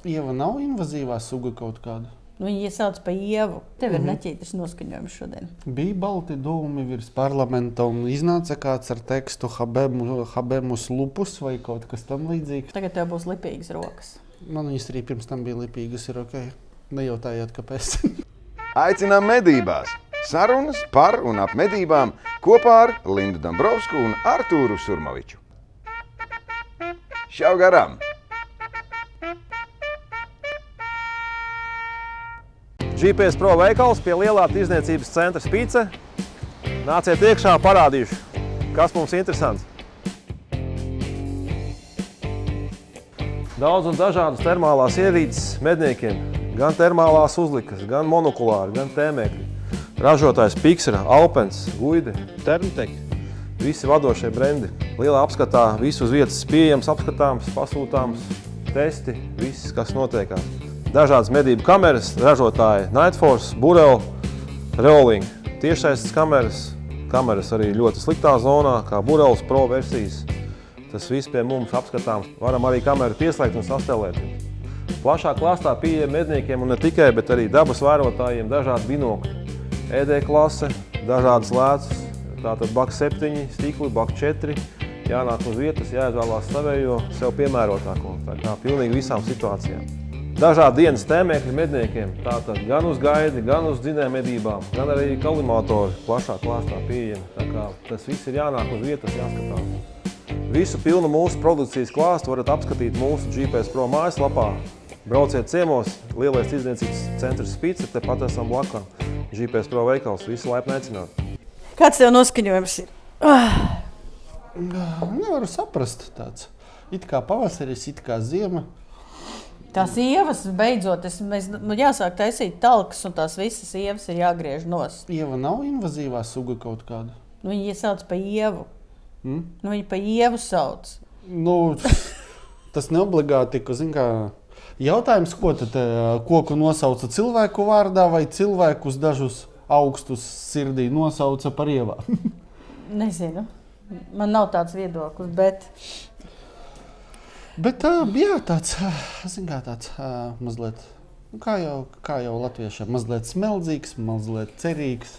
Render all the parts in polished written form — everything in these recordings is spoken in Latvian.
Ieva nav invazīvā suga kaut kāda? Viņi iesauc pa Ievu. Tev ir neķītas noskaņojums šodien. Bija balti dūmi virs parlamenta un iznāca kāds ar tekstu habemus lupus vai kaut kas tam līdzīgs. Tagad tev būs lipīgas rokas. Man viņas arī pirms tam bija lipīgas, ir ok. Nejautājiet, kāpēc. Aicinām medībās. Sarunas par un ap medībām kopā ar Lindu Dambrovsku un Artūru Surmoviču. Šau garām! GPS Pro veikals pie lielā tirdzniecības centra Spīce. Nāciet iekšā, parādīšu, kas mums interesants. Daudz un dažādas termālās ierīces medniekiem. Gan termālās uzlikas, gan monokulāri, gan tēmēkļi. Ražotājs Piksera, Alpens, Guide, Termtek. Visi vadošie brendi. Lielā apskatā visu uz vietas pieejams, apskatāms, pasūtāms, testi, viss, kas notiekās. Dažādas medību kameras, ražotāji Nightforce, Burel, Reoling. Tiešsaistes kameras arī ļoti sliktā zonā, kā Burels Pro versijas. Tas viss pie mums apskatāms. Varam arī kameru pieslēgt un sastelēt. Plašā klāstā pieejami medniekiem un ne tikai, bet arī dabas vērotājiem dažādi binokļi. ED klase, dažādas lēcas, tātad BAK 7, stikli, BAK 4. Jānāk uz vietas, jāizvēlās savējo, sev piemērotāko. Tā kā pilnīgi visām situācijām. Dažādi dienas tēmēkļi medniekiem, tātad gan uz gaidi, gan uz dzinēju medībām, gan arī kolimatori plašā klāstā pieejami. Tā kā tas viss ir jānāk uz vietas, jāskatās. Visu pilnu mūsu produkcijas klāstu varat apskatīt mūsu GPS Pro mājaslapā. Brauciet ciemos, lielais tirdzniecības centrs Spīce, tepat esam blakā. GPS Pro veikals, visi laipni aicināt. Kāds tev noskaņojums ir? Nevaru saprast tāds. It kā pavasaris, it kā ziema. Tās ievas beidzot, jāsāk taisīt talkas un tās visas ievas ir jāgriež nost. Ieva nav invazīvā suga kaut kāda? Viņi iesauc pa Ievu. Viņi pa Ievu sauc. Tas neobligāti, ka, zin kā, jautājums, ko tad koku nosauca cilvēku vārdā vai cilvēkus dažus augstus sirdī nosauca par Ievām? Nezinu. Man nav tāds viedoklis, bet... Bet jā, tāds, zin kā tāds mazliet, kā jau latviešiem, mazliet smeldzīgs, mazliet cerīgs.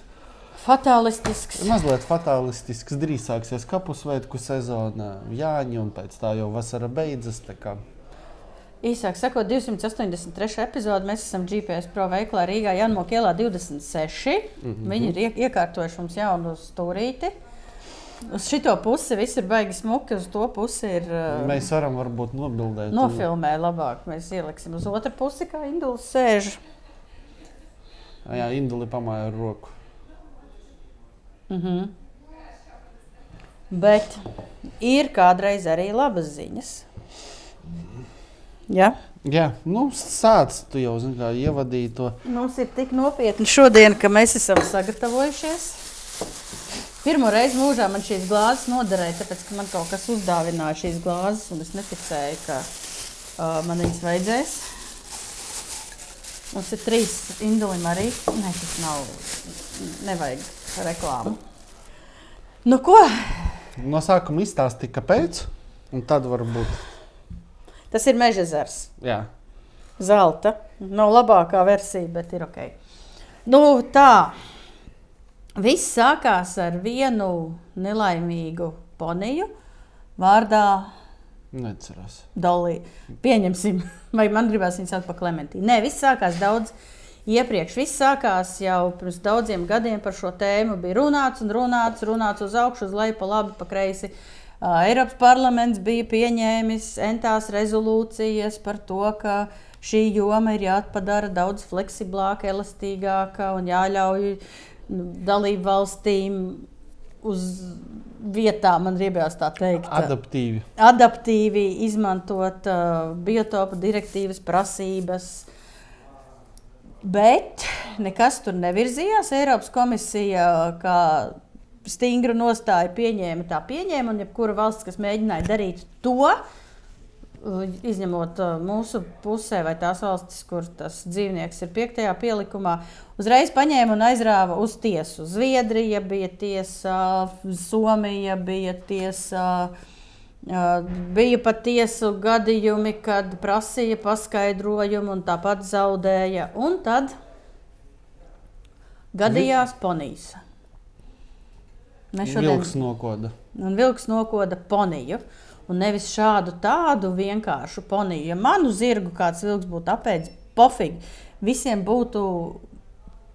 Fatālistisks. Mazliet fatālistisks, drīz sāksies kapusvētku sezona, Jāņi, un pēc tā jau vasara beidzas, tā kā. Īsāk sakot, 283. epizode, mēs esam GPS Pro veiklā Rīgā Janmoka ielā 26. Viņi ir iekārtojuši mums jaunu stūrīti. Uz šito pusi viss ir baigi smuki, uz to pusi ir... Mēs varam varbūt nobildēt. Nofilmē labāk, mēs ieliksim uz otru pusi, kā Indulis sēž. Jā, Induli pamāja ar roku. Bet ir kādreiz arī labas ziņas. Ja? Jā, sāc tu jau, zin kā, ievadīji to. Mums ir tik nopietni šodien, ka mēs esam sagatavojušies. Pirmo reizi mūžā man šīs glāzes noderēja, tāpēc, ka man kaut kas uzdāvināja šīs glāzes, un es neticēju, ka man viņas vajadzēs. Mums ir 3 Indulim arī. Nē, tas nav, nevajag reklāmu. Nu ko? No sākuma izstāstīja, kāpēc, un tad varbūt. Tas ir Mežezers. Jā. Zelta. Nav labākā versija, bet ir ok. Tā. Viss sākās ar vienu nelaimīgu poniju vārdā Necerās. Dolly. Pieņemsim, vai man gribās viņu saukt pa Klementīnu. Nē, viss sākās daudz iepriekš. Viss sākās jau pirms daudziem gadiem par šo tēmu. Bija runāts uz augšu, uz leju, pa labi, pa kreisi. Eiropas parlaments bija pieņēmis entās rezolūcijas par to, ka šī joma ir jāpadara daudz fleksiblāka, elastīgāka un jāļauj dalību valstīm uz vietām, man gribējās tā teikt. Adaptīvi izmantot biotopu direktīvas prasības. Bet nekas tur nevirzījās. Eiropas komisija kā stingru nostāju pieņēma, un jebkura valsts, kas mēģināja darīt to, izņemot mūsu pusē vai tās valstis, kur tas dzīvnieks ir 5. pielikumā, uzreiz paņēma un aizrāva uz tiesu. Zviedrija bija tiesā, Somija bija tiesā, Bija pat tiesu gadījumi, kad prasīja paskaidrojumu un tāpat zaudēja. Un tad gadījās ponijas. Vilks nokoda. Un vilks nokoda poniju. Un nevis šādu tādu vienkāršu poniju. Ja manu zirgu kāds vilks būtu apēdis, pofīgi. Visiem būtu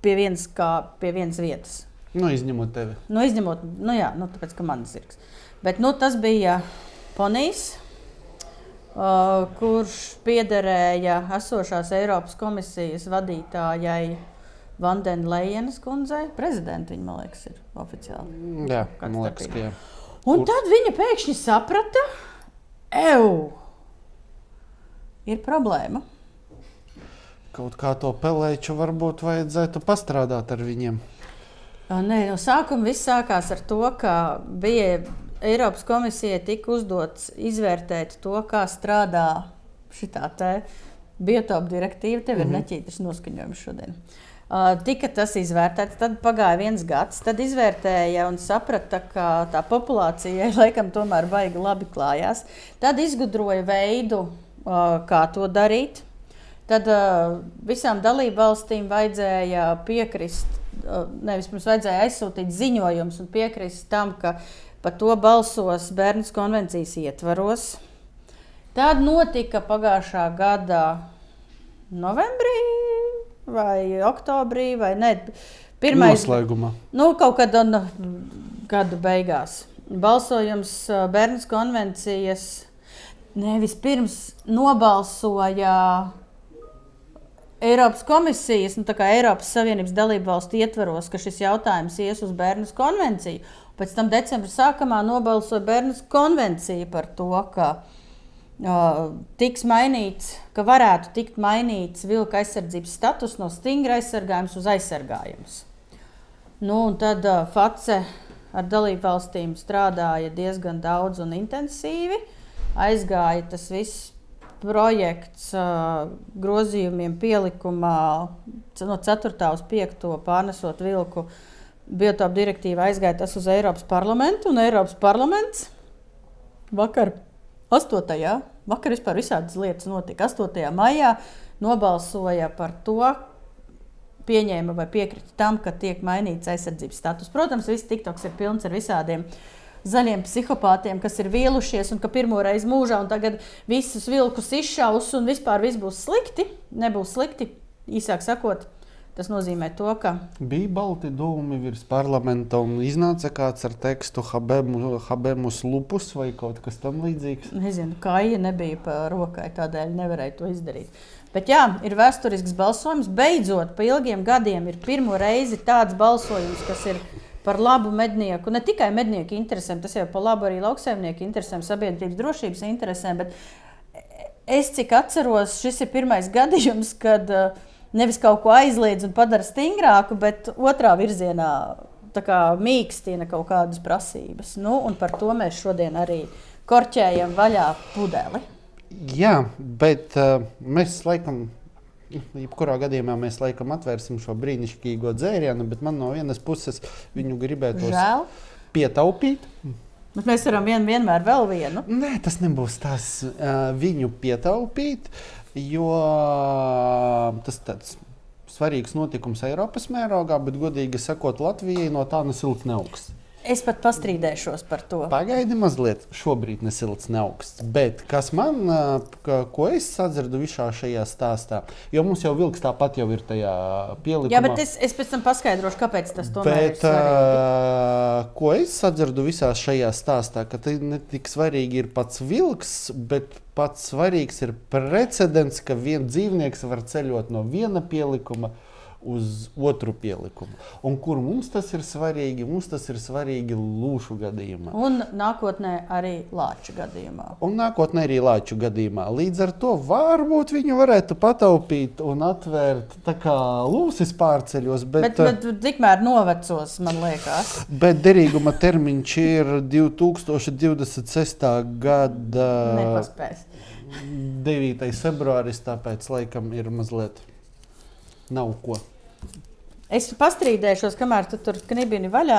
pie vienas vietas. Izņemot tevi. Tāpēc, ka mans zirgs. Bet tas bija ponijs, kurš piederēja esošās Eiropas komisijas vadītājai Vandenlejenas kundzei. Prezidenta viņa, man liekas, ir oficiāli. Jā, man liekas, ka jā. Un tad viņa pēkšņi saprata, ir problēma. Kaut kā to pelēču varbūt vajadzētu pastrādāt ar viņiem. Nē, no sākuma viss sākās ar to, ka bija Eiropas komisijai tika uzdots izvērtēt to, kā strādā šitā te biotopu direktīva. Tev ir neķītas noskaņojums šodien. Tika tas izvērtēts, tad pagāja 1 gads, tad izvērtēja un saprata, ka tā populācijai laikam tomēr baigi labi klājās. Tad izgudroja veidu, kā to darīt. Tad visām dalību valstīm vajadzēja piekrist, nevis mums vajadzēja aizsūtīt ziņojums un piekrist tam, ka par to balsos Bērnas konvencijas ietvaros. Tad notika pagājušā gada novembrī vai oktobrī, vai ne? Noslēgumā. Kaut kad gada beigās. Balsojums Bērnas konvencijas vispirms nobalsoja Eiropas komisijas, tā kā Eiropas Savienības dalību valstu ietvaros, ka šis jautājums ies uz Bērnas konvenciju. Pēc tam decembra sākumā nobalsoja Bērnas konvencija par to, ka tiks mainīts, ka varētu tikt mainīts vilka aizsardzības status no stingra aizsargājums uz aizsargājums. Un tad FACE ar dalību valstīm strādāja diezgan daudz un intensīvi. Aizgāja tas viss projekts grozījumiem pielikumā no 4. uz 5. pārnesot vilku biotopu direktīva aizgāja tas uz Eiropas parlamentu, un Eiropas parlaments vakar 8. Vakar vispār visādas lietas notika. 8. maijā nobalsoja par to, pieņēma vai piekrita tam, ka tiek mainīts aizsardzības status. Protams, viss TikToks ir pilns ar visādiem zaļiem psihopātiem, kas ir vīlušies un ka pirmo reizi mūžā un tagad visus vilkus izšaus un vispār viss būs slikti. Nebūs slikti, īsāk sakot. Tas nozīmē to, ka bija balti dūmi virs parlamenta un iznāca kāds ar tekstu habemus lupus vai kaut kas tam līdzīgs. Nezinu, kāja nebija pa rokai, tādēļ nevarēja to izdarīt. Bet jā, ir vēsturisks balsojums. Beidzot, pa ilgiem gadiem ir pirmo reizi tāds balsojums, kas ir par labu mednieku, ne tikai mednieku interesēm, tas jau par labu arī lauksaimnieku interesēm, sabiedrības drošības interesēm, bet es cik atceros, šis ir pirmais gadījums, kad nevis kaut ko aizliedz un padara stingrāku, bet otrā virzienā tā kā mīkstina kaut kādas prasības. Un par to mēs šodien arī korķējam vaļā pudeli. Jā, bet mēs laikam, jebkurā gadījumā mēs laikam atvērsim šo brīnišķīgo dzērienu, bet man no vienas puses viņu gribētos pietaupīt. Bet mēs varam vienmēr vēl vienu. Nē, tas nebūs tās viņu pietaupīt. Jo tas tāds svarīgs notikums Eiropas mērogā, bet godīgi sakot, Latvijai no tā nesilts neaugsts. Es pat pastrīdēšos par to. Pagaidi mazliet, šobrīd nesilts neaugsts. Bet kas man, ko es sadzirdu visā šajā stāstā, jo mums jau vilks tāpat jau ir tajā pielikumā. Jā, bet es pēc tam paskaidrošu, kāpēc tas tomēr ir svarīgi. Ko es sadzirdu visā šajā stāstā, ka ne tik svarīgi ir pats vilks, bet pats svarīgs ir precedents, ka viens dzīvnieks var ceļot no viena pielikuma uz otru pielikumu. Un kur mums tas ir svarīgi? Mums tas ir svarīgi lūšu gadījumā. Un nākotnē arī lāču gadījumā. Līdz ar to varbūt viņu varētu pataupīt un atvērt tā kā lūsis pārceļos. Bet tikmēr novecos, man liekas. Bet derīguma termiņš ir 2026. gada Nepaspēs. 9. februāris, tāpēc laikam ir mazliet nav ko. Es pastrīdēšos, kamēr tu tur knibini vaļā.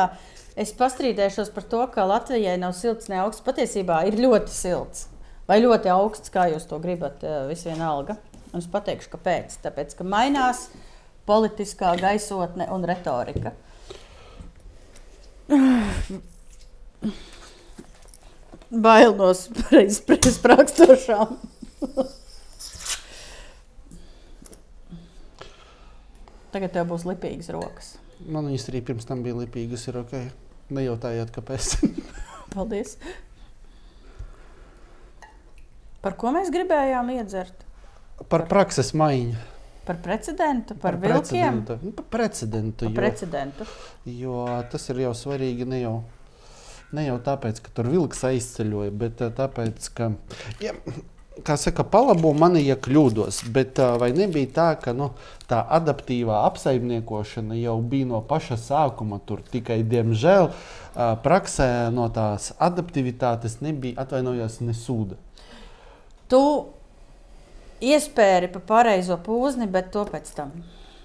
Es pastrīdēšos par to, ka Latvijai nav silts, ne augsts. Patiesībā ir ļoti silts. Vai ļoti augsts, kā jūs to gribat, visvienalga. Un es pateikšu, kāpēc. Tāpēc, ka mainās politiskā gaisotne un retorika. Bail no sprākstošām. Tagad tev būs lipīgas rokas. Man viņas arī pirms tam bija lipīgas, ir ok. Nejautājāt, kāpēc. Paldies. Par ko mēs gribējām iedzert? Par prakses maiņu. Par precedentu, par vilkiem? Par precedentu. Jo tas ir jau svarīgi ne jau tāpēc, ka tur vilks aizceļoja, bet tāpēc, ka, kā saka, palabo mani, ja kļūdos, bet vai nebija tā, ka tā adaptīvā apsaimniekošana jau bija no paša sākuma tur, tikai, diemžēl, praksē no tās adaptivitātes nebija, atvainojos, nesūda. Tu iespēri pa pareizo pūzni, bet to pēc tam,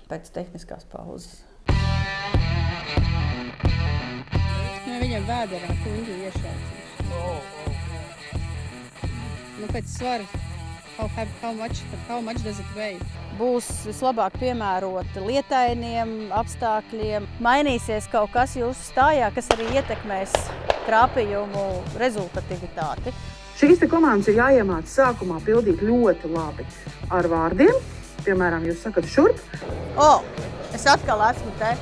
pēc tehniskās pauzes. Viņam vēderā kuņģi iešaucīs. Pēc svara, how much does it weigh? Būs vislabāk piemēroti lietainiem apstākļiem. Mainīsies kaut kas jūsu stājā, kas arī ietekmēs krāpījumu rezultativitāti. Šīs komandas ir jāiemāc sākumā pildīt ļoti labi ar vārdiem. Piemēram, jūs sakat šurp. Es atkal esmu te.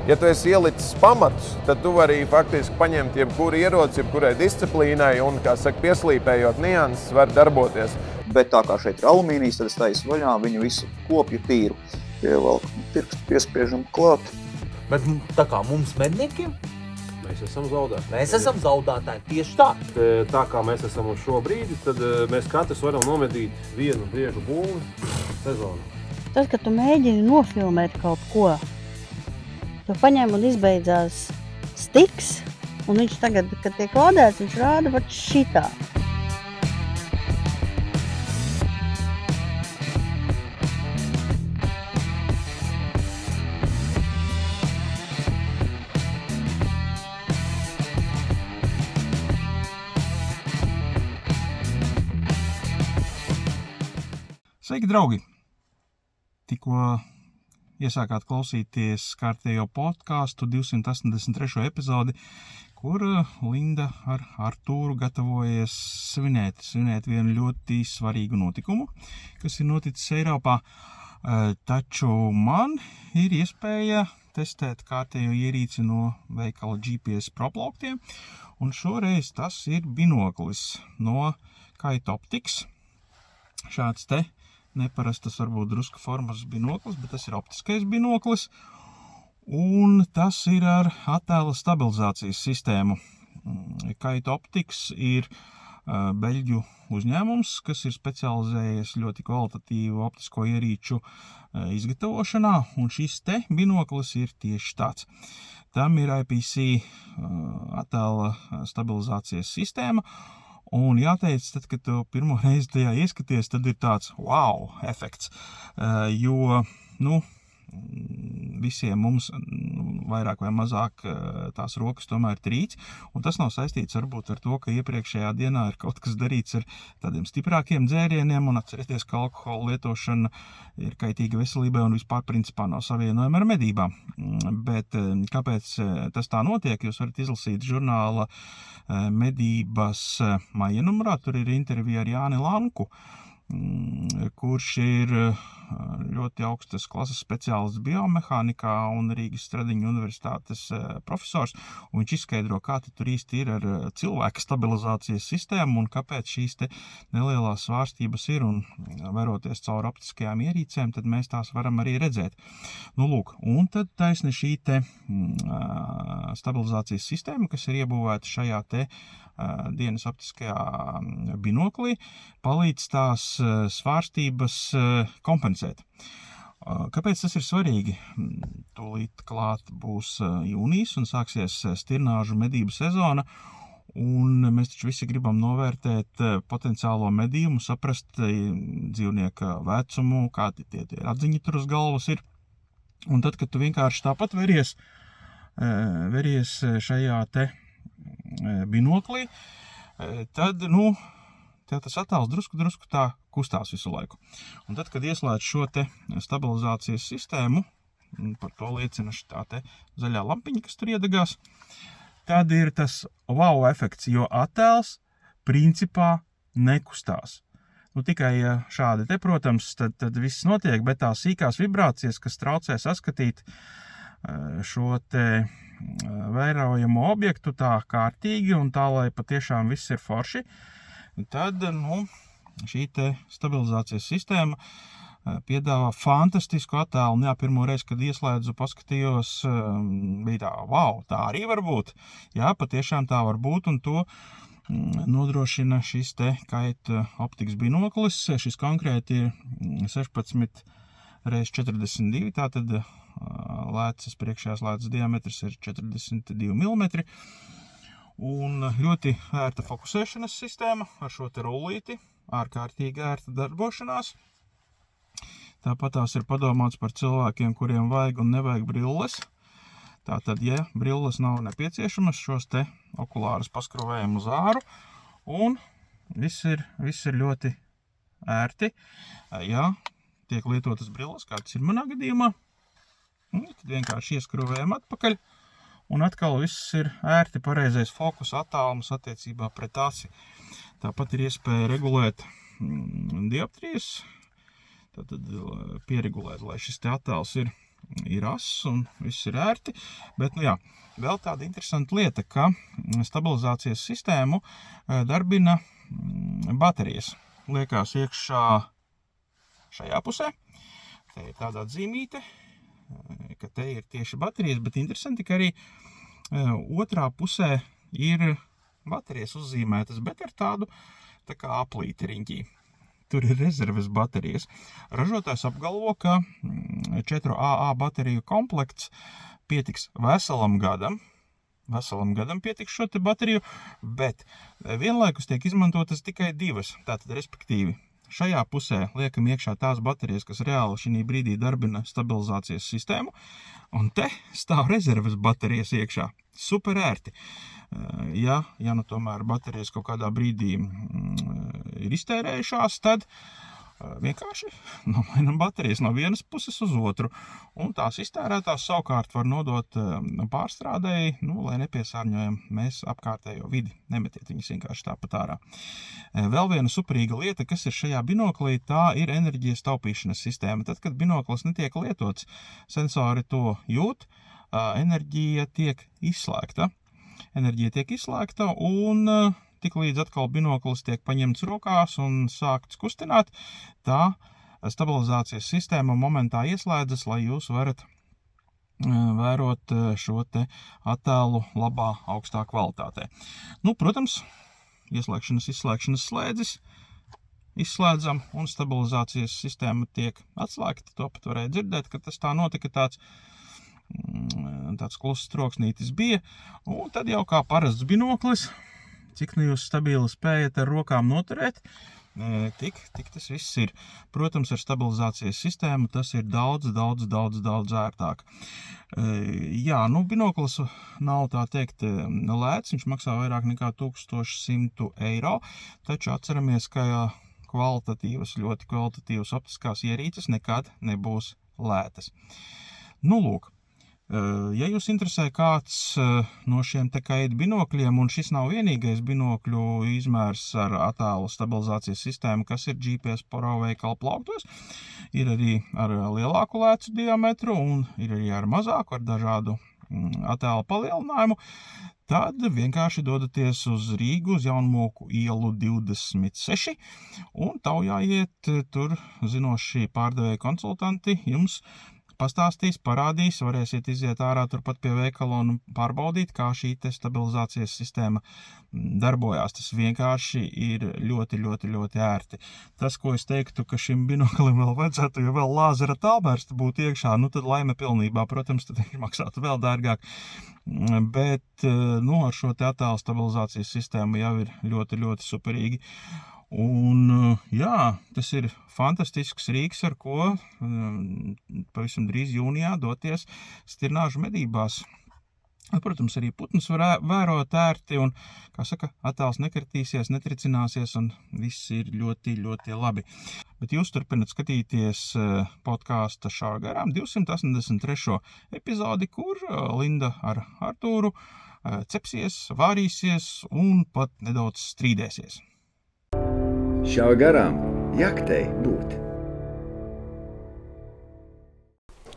Ja tu esi ielicis pamatus, tad tu vari faktiski paņemt jebkuru ieroci, jebkurai disciplīnai un, kā saka, pieslīpējot nianses, var darboties. Bet tā kā šeit ir alumīnijas, tad es taisu vaļā viņu visu kopju tīru. Pievelku pirkstu, piespiežam klāt. Bet tā kā mums medniekiem? Mēs esam zaudētāji. Mēs esam zaudētāji, tieši tā. Tā kā mēs esam uz šo brīdi, tad mēs katrs varam nomedīt vienu briežu būli sezonu. Tad, kad tu mēģini nofilmēt kaut ko, tu paņem un izbeidzās stiks, un viņš tagad, kad tiek lādēts, viņš rāda pat šitā. Sveiki, draugi! Tikko iesākāt klausīties kārtējo podcastu 283. epizodi, kur Linda ar Artūru gatavojas svinēt vienu ļoti svarīgu notikumu, kas ir noticis Eiropā. Taču man ir iespēja testēt kārtējo ierīci no veikala GPS proplauktiem, un šoreiz tas ir binoklis no Kite Optics. Šāds te neparastas, varbūt drusku formas binoklis, bet tas ir optiskais binoklis, un tas ir ar attēla stabilizācijas sistēmu. Kite Optics ir beļģu uzņēmums, kas ir specializējies ļoti kvalitatīvu optisko ierīču izgatavošanā, un šis te binoklis ir tieši tāds. Tam ir IPC attēla stabilizācijas sistēma, un jāteic, tad, kad tu pirmo reizi tajā ieskaties, tad ir tāds wow efekts, jo, visiem mums vairāk vai mazāk tās rokas tomēr trīc, un tas nav saistīts varbūt ar to, ka iepriekšējā dienā ir kaut kas darīts ar tādiem stiprākiem dzērieniem, un atcerieties, ka alkohola lietošana ir kaitīga veselībai un vispār principā nav savienojama ar medībām. Bet kāpēc tas tā notiek, jūs varat izlasīt žurnāla Medības maija numurā, tur ir intervija ar Jāni Lanku, kurš ir ļoti augstas klases speciālists biomehānikā un Rīgas Stradiņu universitātes profesors, un viņš izskaidro, kā tur īsti ir ar cilvēka stabilizācijas sistēmu un kāpēc šīs te nelielās svārstības ir, un veroties caur optiskajām ierīcēm, tad mēs tās varam arī redzēt. Lūk, un tad taisni šī te stabilizācijas sistēma, kas ir iebūvēta šajā te dienas optiskajā binoklī, palīdz tās svārstības kompensēt. Kāpēc tas ir svarīgi? Tūlīt klāt būs jūnijas un sāksies stirnāžu medību sezona, un mēs taču visi gribam novērtēt potenciālo medījumu, saprast dzīvnieka vecumu, kādi tie atziņi tur uz galvas ir. Un tad, kad tu vienkārši tāpat veries veries šajā te binoklī, tad, tev tas attēls drusku tā kustās visu laiku. Un tad, kad ieslēdz šo te stabilizācijas sistēmu, par to liecina šitā te zaļā lampiņa, kas tur iedegās, tad ir tas wow efekts, jo attēls principā nekustās. Tikai šādi te, protams, tad viss notiek, bet tās sīkās vibrācijas, kas traucē saskatīt šo te vērojamo objektu tā kārtīgi un tā, lai patiešām viss ir forši, tad, šī te stabilizācijas sistēma piedāvā fantastisku attēlu. Jā, pirmo reizi, kad ieslēdzu, paskatījos, bija tā, wow, tā arī var būt. Jā, patiešām tā var būt, un to nodrošina šis te kaita optikas binoklis. Šis konkrēti ir 16 x 42, tātad lēcas, priekšējās lēcas diametrs ir 42 mm. Un ļoti ērta fokusēšanas sistēma ar šo te rullīti, ārkārtīgi ērta darbošanās. Tāpat tās ir padomāts par cilvēkiem, kuriem vajag un nevajag brilles. Tātad, ja brilles nav nepieciešamas, šos te okulārus paskruvējam uz āru, un viss ir ļoti ērti. Ja tiek lietotas brilles, kā tas ir manā gadījumā, tad vienkārši ieskruvējam atpakaļ, un atkal viss ir ērti, pareizais fokus, attālums attiecībā pret asi. Tāpat ir iespēja regulēt dioptrijas, tātad pieregulēt, lai šis te attēls ir ass un viss ir ērti. Bet, vēl tāda interesanta lieta, ka stabilizācijas sistēmu darbina baterijas. Liekās iekšā šajā pusē. Te ir tāda atzīmīte, ka te ir tieši baterijas, bet interesanti, ka arī otrā pusē ir baterijas uzzīmētas, bet ar tādu tā kā aplīti riņķī. Tur ir rezerves baterijas. Ražotājs apgalvo, ka 4AA bateriju komplekts pietiks veselam gadam pietiks šo te bateriju, bet vienlaikus tiek izmantotas tikai divas, tātad respektīvi. Šajā pusē liekam iekšā tās baterijas, kas reāli šī brīdī darbina stabilizācijas sistēmu, un te stāv rezerves baterijas iekšā. Super ērti. Ja tomēr baterijas kaut kādā brīdī ir iztērējušās, tad vienkārši nomainam baterijas no vienas puses uz otru. Un tās iztērētās savukārt var nodot pārstrādēji, lai nepiesārņojam mēs apkārtējo vidi. Nemetiet viņas vienkārši tāpat ārā. Vēl viena superīga lieta, kas ir šajā binoklī, tā ir enerģijas taupīšanas sistēma. Tad, kad binoklis netiek lietots, sensori to jūt, enerģija tiek izslēgta. Un tik līdz atkal binoklis tiek paņemts rokās un sākts kustināt, tā stabilizācijas sistēma momentā ieslēdzas, lai jūs varat vērot šo te attēlu labā, augstā kvalitātē. Protams, izslēgšanas slēdzis izslēdzam un stabilizācijas sistēma tiek atslēgta. To pat varēja dzirdēt, ka tas tā notika, tāds kluss troksnītis bija. Un tad jau kā parasts binoklis, cik jūs stabili spējat ar rokām noturēt, tik tas viss ir. Protams, ar stabilizācijas sistēmu tas ir daudz ērtāk. Binoklis nav tā teikt lēts, viņš maksā vairāk nekā 1100 eiro, taču atceramies, ka ļoti kvalitatīvas optiskās ierīces nekad nebūs lētas. Lūk. Ja jūs interesē kāds no šiem te kaita binokļiem, un šis nav vienīgais binokļu izmērs ar attēlu stabilizācijas sistēmu, kas ir GPS Pro veikala plauktos, ir arī ar lielāku lēcu diametru un ir arī ar mazāku, ar dažādu attēlu palielinājumu, tad vienkārši dodaties uz Rīgu, uz Jaunmoku ielu 26, un taujājiet tur zinoši pārdevēja konsultanti jums pastāstīs, parādīs, varēsiet iziet ārā turpat pie veikala un pārbaudīt, kā šī te stabilizācijas sistēma darbojās. Tas vienkārši ir ļoti ērti. Tas, ko es teiktu, ka šim binoklim vēl vajadzētu, ja vēl lāzera tālbērsta būtu iekšā, tad laime pilnībā, protams, tad viņš maksātu vēl dārgāk. Bet, ar šo te attēlu stabilizācijas sistēmu jau ir ļoti superīgi. Un, tas ir fantastisks rīks, ar ko pavisam drīz jūnijā doties stirnāžu medībās. Protams, arī putnus var vērot ērti un, kā saka, attēls nekritīsies, netricināsies un viss ir ļoti, ļoti labi. Bet jūs turpināt skatīties podkāsta šā garām 283. epizodi, kur Linda ar Artūru cepsies, vārīsies un pat nedaudz strīdēsies. Šā garām jaktei būt.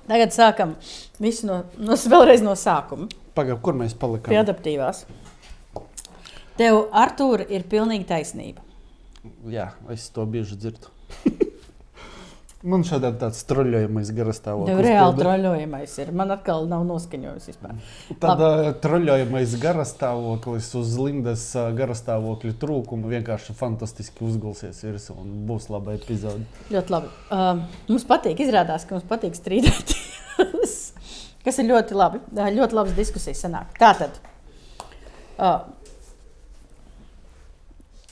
Tagad sākam visu vēlreiz no sākuma. Pagaid, kur mēs palikām? Pie adaptīvās. Tev, Artūra, ir pilnīgi taisnība. Jā, es to bieži dzirdu. Man šādien tāds troļojamais garastāvoklis. Tev reāli troļojamais ir. Man atkal nav noskaņojums vispār. Tad troļojamais garastāvoklis uz Lindas garastāvokļa trūkumu vienkārši fantastiski uzgulsies virsū un būs laba epizode. Ļoti labi. Mums patīk, izrādās, ka mums patīk strīdēties. Kas ir ļoti labi. Ļoti labas diskusijas sanāk. Tātad,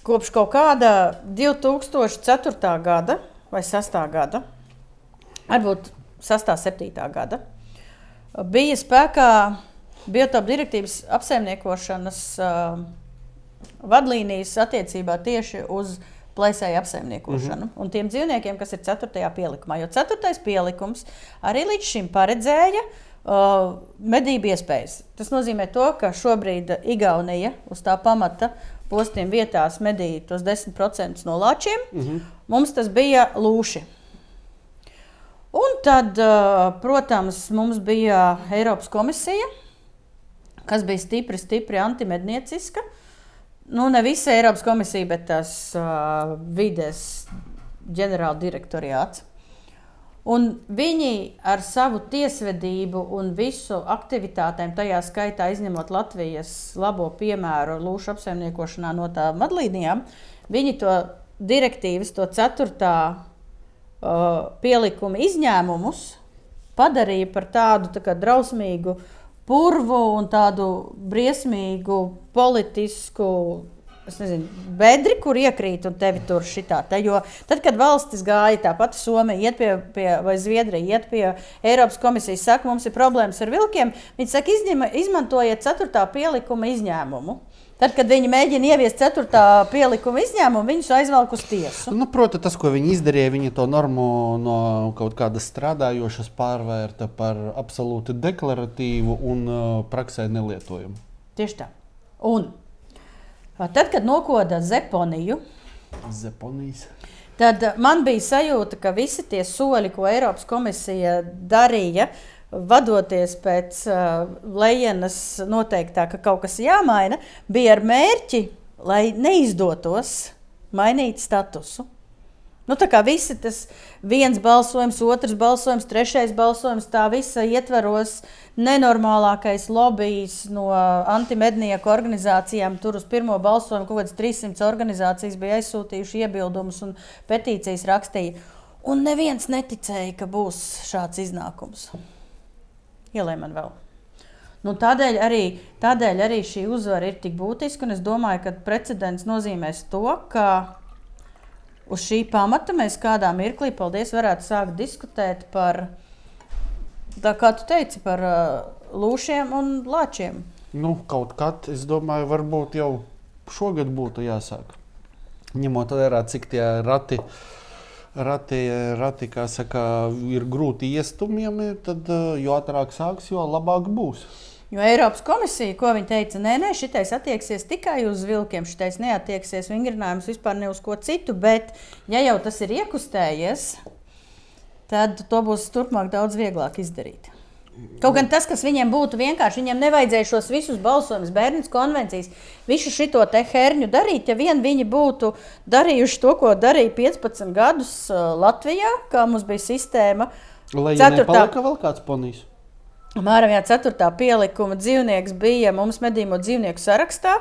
kopš kaut kāda 2004. gada vai 6. gada, varbūt 6. 7. gada, bija spēkā biotopu direktīvas apsaimniekošanas vadlīnijas attiecībā tieši uz plēsēju apsaimniekošanu un tiem dzīvniekiem, kas ir 4. pielikumā. Jo 4. pielikums arī līdz šim paredzēja medību iespējas. Tas nozīmē to, ka šobrīd Igaunija uz tā pamata postiem vietās medīja tos 10% no lāčiem. Mums tas bija lūši. Un tad, protams, mums bija Eiropas komisija, kas bija stipri antimednieciska. Nu, ne visa Eiropas komisija, bet tās vides ģenerāla direktoriāts. Un viņi ar savu tiesvedību un visu aktivitātēm, tajā skaitā izņemot Latvijas labo piemēru lūšu apsaimniekošanā no tām vadlīnijām, viņi to direktīvas, to 4. Pielikuma izņēmumus padarīja par tādu tā kā drausmīgu purvu un tādu briesmīgu politisku bedri, kur iekrīt un tevi tur šitā. Jo tad, kad valstis gāja, tā pati Somija iet vai Zviedrija iet pie Eiropas komisijas, saka, mums ir problēmas ar vilkiem, viņi saka, izmantojiet 4. pielikuma izņēmumu. Tad, kad viņi mēģina ieviest 4. pielikuma izņēmumu, viņus aizvelk uz tiesu. Nu, proti, tas, ko viņi izdarīja, viņi to normu no kaut kādas strādājošas pārvērta par absolūti deklaratīvu un praksē nelietojumu. Tieši tā. Un tad, kad nokoda Zeponiju, tad man bija sajūta, ka visi tie soļi, ko Eiropas komisija darīja, vadoties pēc lejenas noteiktā, ka kaut kas jāmaina, bija ar mērķi, lai neizdotos mainīt statusu. Nu, tā kā visi tas viens balsojums, otrs balsojums, trešais balsojums, tā visa ietveros nenormālākais lobijs no antimednieku organizācijām. Tur uz pirmo balsojumu kaut kādas 300 organizācijas bija aizsūtījuši iebildumus un petīcijas rakstīja. Un neviens neticēja, ka būs šāds iznākums. Ielej man vēl. Nu, tādēļ arī šī uzvara ir tik būtiska, un es domāju, ka precedents nozīmēs to, ka uz šī pamata mēs kādā mirklī, paldies, varētu sākt diskutēt par, tā kā tu teici, par lūšiem un lāčiem. Nu, kaut kad, es domāju, varbūt jau šogad būtu jāsāk. Ņemot vērā, cik tie rati, kā saka, ir grūti iestumjami, tad jo ātrāk sāks, jo labāk būs. Jo Eiropas komisija, ko viņi teica, nē, šitais attieksies tikai uz vilkiem, šitais neattieksies vingrinājums vispār ne uz ko citu, bet ja jau tas ir iekustējies, tad to būs turpmāk daudz vieglāk izdarīt. Kaut gan tas, kas viņiem būtu vienkārši, viņiem nevajadzēja šos visus balsojumus, Bērnības konvencijas, visu šito te herņu darīt, ja vien viņi būtu darījuši to, ko darīja 15 gadus Latvijā, kā mums bija sistēma. Lai ja nepalika vēl kāds ponijs? Mēram, 4. pielikuma dzīvnieks bija mums medījamo dzīvnieku sarakstā,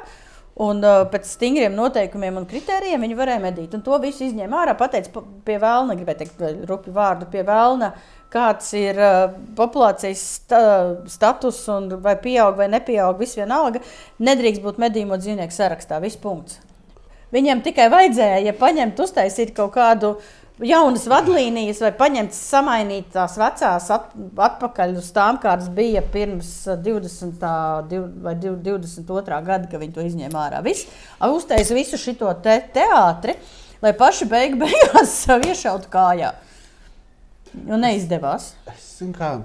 un pēc stingriem noteikumiem un kritērijiem viņi varēja medīt. Un to visu izņēma ārā, pateica pie vēlna, gribēju teikt rupi vārdu, pie vēlna, kāds ir populācijas status, un vai pieaug vai nepieaug, viss vienalga, nedrīkst būt medījamo dzīvnieku sarakstā, viss punkts. Viņiem tikai vajadzēja, ja paņemt uztaisīt kaut kādu jaunas vadlīnijas vai paņemt, samainīt tās vecās atpakaļ uz tām, kādas bija pirms 20. vai 22. gada, kad viņi to izņēma ārā. Uztaisa visu šito teātri, lai paši beigās sev iešautu kājā. Jo neizdevās. Es zinu, kā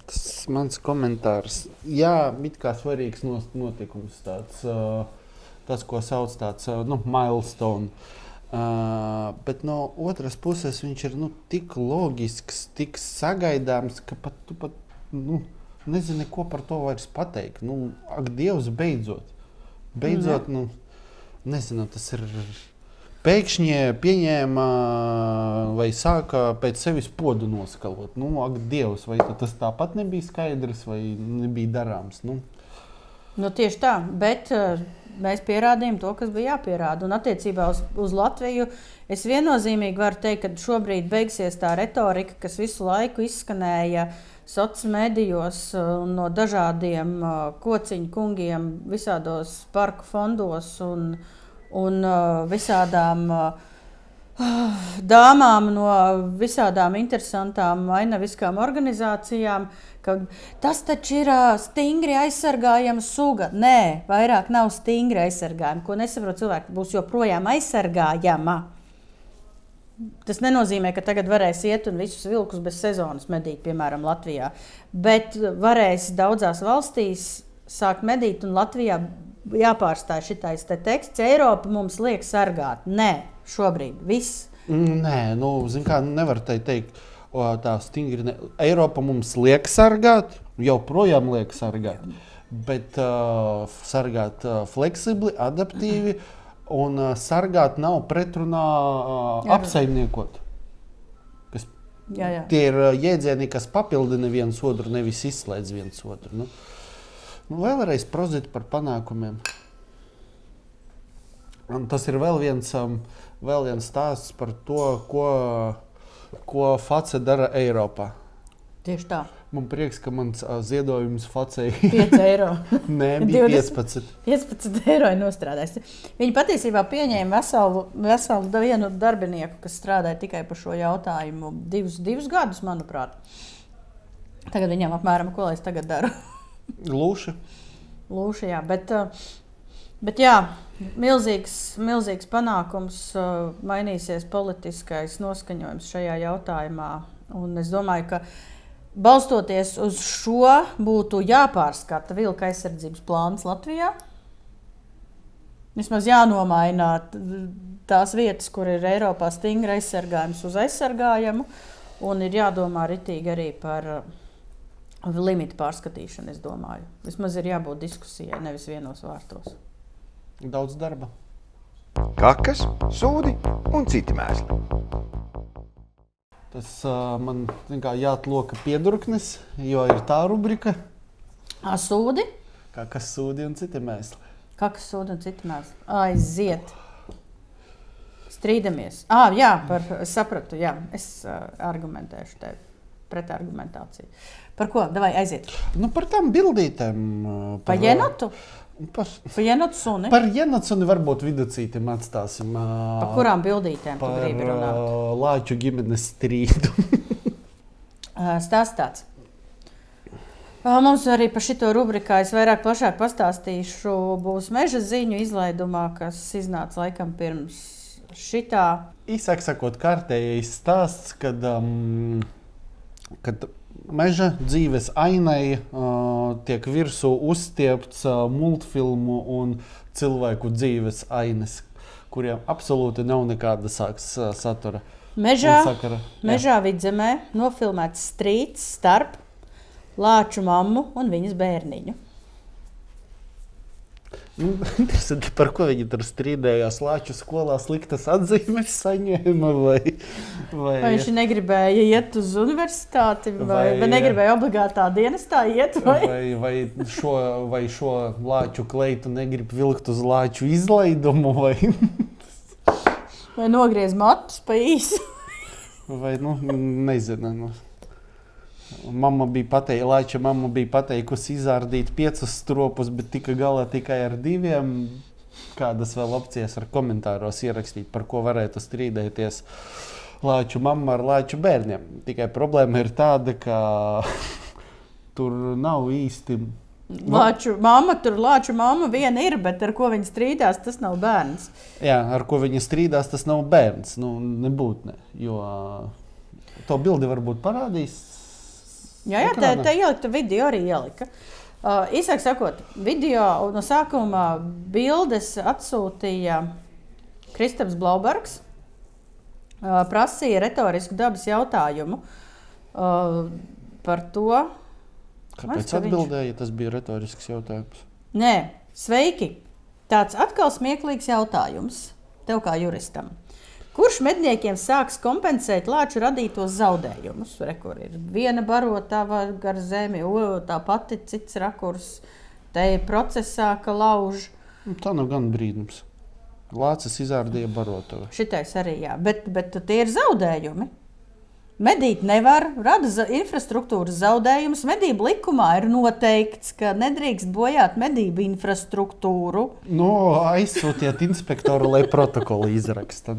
tas mans komentārs. Jā, it kā svarīgs notikums tāds, tas, ko sauc tāds, milestone. Bet no otras puses viņš ir tik loģisks, tik sagaidāms, ka tu pat nezini, ko par to vairs pateikt. Ak, Dievs, beidzot. Nezinu, tas ir pēkšņi pieņēma vai sāka pēc sevis podu noskalot. Ak, Dievs, vai tas tāpat nebija skaidrs vai nebija darāms? Tieši tā, bet mēs pierādījām to, kas bija jāpierāda. Un attiecībā uz Latviju es viennozīmīgi varu teikt, ka šobrīd beigsies tā retorika, kas visu laiku izskanēja sociālos medijos no dažādiem kociņu kungiem visādos parku fondos un visādām dāmām no visādām interesantām ainaviskām organizācijām, ka tas taču ir stingri aizsargājama suga. Nē, vairāk nav stingri aizsargājama. Ko nesaprot cilvēki, būs joprojām aizsargājama. Tas nenozīmē, ka tagad varēs iet un visus vilkus bez sezonas medīt, piemēram, Latvijā. Bet varēs daudzās valstīs sākt medīt un Latvijā jāpārstāj šitais te teksts. Eiropa mums liek sargāt. Nē, šobrīd viss. Nē, zin kā, nevar teikt. Tā stingri Eiropa mums liek sargāt, joprojām liek sargāt, bet sargāt fleksibli, adaptīvi un sargāt nav pretrunā apsaimniekot. Tie ir jēdzieni, kas papildina viens otru, nevis izslēdz viens otru. Vēlreiz prozīt par panākumiem. Un tas ir vēl viens stāsts par to, ko FACE dara Eiropā. Tieši tā. Man prieks, ka mans ziedojums FACEI 5 eiro. Nē, bija 15. 15 eiro ir nostrādājis. Viņi patiesībā pieņēma veselu vienu darbinieku, kas strādāja tikai par šo jautājumu 2 gadus, manuprāt. Tagad viņam apmēram, ko lai es tagad daru? Lūši, jā, bet jā, milzīgs panākums, mainīsies politiskais noskaņojums šajā jautājumā. Un es domāju, ka balstoties uz šo būtu jāpārskata vilka aizsardzības plāns Latvijā. Vismaz jānomaina tās vietas, kur ir Eiropā stingri aizsargājums uz aizsargājumu. Un ir jādomā ritīgi arī par limitu pārskatīšanu, es domāju. Vismaz ir jābūt diskusijai, nevis vienos vārtos. Daudz darba. Kakas, sūdi un citi mēsli. Tas man jāatloka piedurknis, jo ir tā rubrika. Sūdi? Kakas, sūdi un citi mēsli. Kakas, sūdi un citi mēsli. Aiziet. Strīdamies. Es sapratu, jā. Es argumentēšu tevi. Pretargumentāciju. Par ko? Davai, aiziet. Par tām bildītēm. Pa jenotu? Par jenotu suni? Par jenotu suni varbūt viducītim atstāsim. Par kurām bildītēm tu gribi runāt? Par Lāču ģimenes strīdu. Stāsts tāds. Mums arī par šito rubrikā es vairāk plašāk pastāstīšu. Būs meža ziņu izlaidumā, kas iznāca laikam pirms šitā. Īsāk sakot, kārtējais stāsts, kad meža dzīves ainai tiek virsū uzstiepts multfilmu un cilvēku dzīves ainas, kuriem absolūti nav nekāda satura. Mežā Vidzemē nofilmēts strīds starp Lāču mammu un viņas bērniņu. Interesanti, par ko viņi tur strīdējās. Lāču skolā sliktas atzīmes saņēma vai viņš negribēja iet uz universitāti vai negribēja obligātā dienestā iet? Vai šo Lāču kleitu negrib vilkt uz Lāču izlaidumu vai nogriez matus pa īsu? Vai nezinu. Lāča mamma bija pateikusi izārdīt 5 stropus, bet tika galā tikai ar 2. Kādas vēl opcijas ar komentāros ierakstīt, par ko varētu strīdēties. lāču mamma ar lāču bērniem. Tikai problēma ir tāda, ka tur nav īsti... Lāču mamma viena ir, bet ar ko viņa strīdās, tas nav bērns. Jā, ar ko viņa strīdās, tas nav bērns. Nebūt ne. Jo to bildi varbūt parādīs. Jā, te ielikta video arī ielika. Īsāk sakot, video no sākuma bildes atsūtīja Kristaps Blaubergs. Prasīja retorisku dabas jautājumu par to. Kāpēc atbildēja, ja tas bija retorisks jautājums? Nē, sveiki! Tāds atkal smieklīgs jautājums tev kā juristam. Kurš medniekiem sāks kompensēt lāču radītos zaudējumus? Kur ir viena barotava gar zemi, tā pati cits rakurs, te ir procesā, ka lauž. Tā nav gan brīnums. Lācis izārdīja barotavu. Šitais arī, jā. Bet tie ir zaudējumi. Medīt nevar, rada infrastruktūras zaudējumus. Medību likumā ir noteikts, ka nedrīkst bojāt medību infrastruktūru. Aizsūtiet inspektoru, lai protokolu izraksta.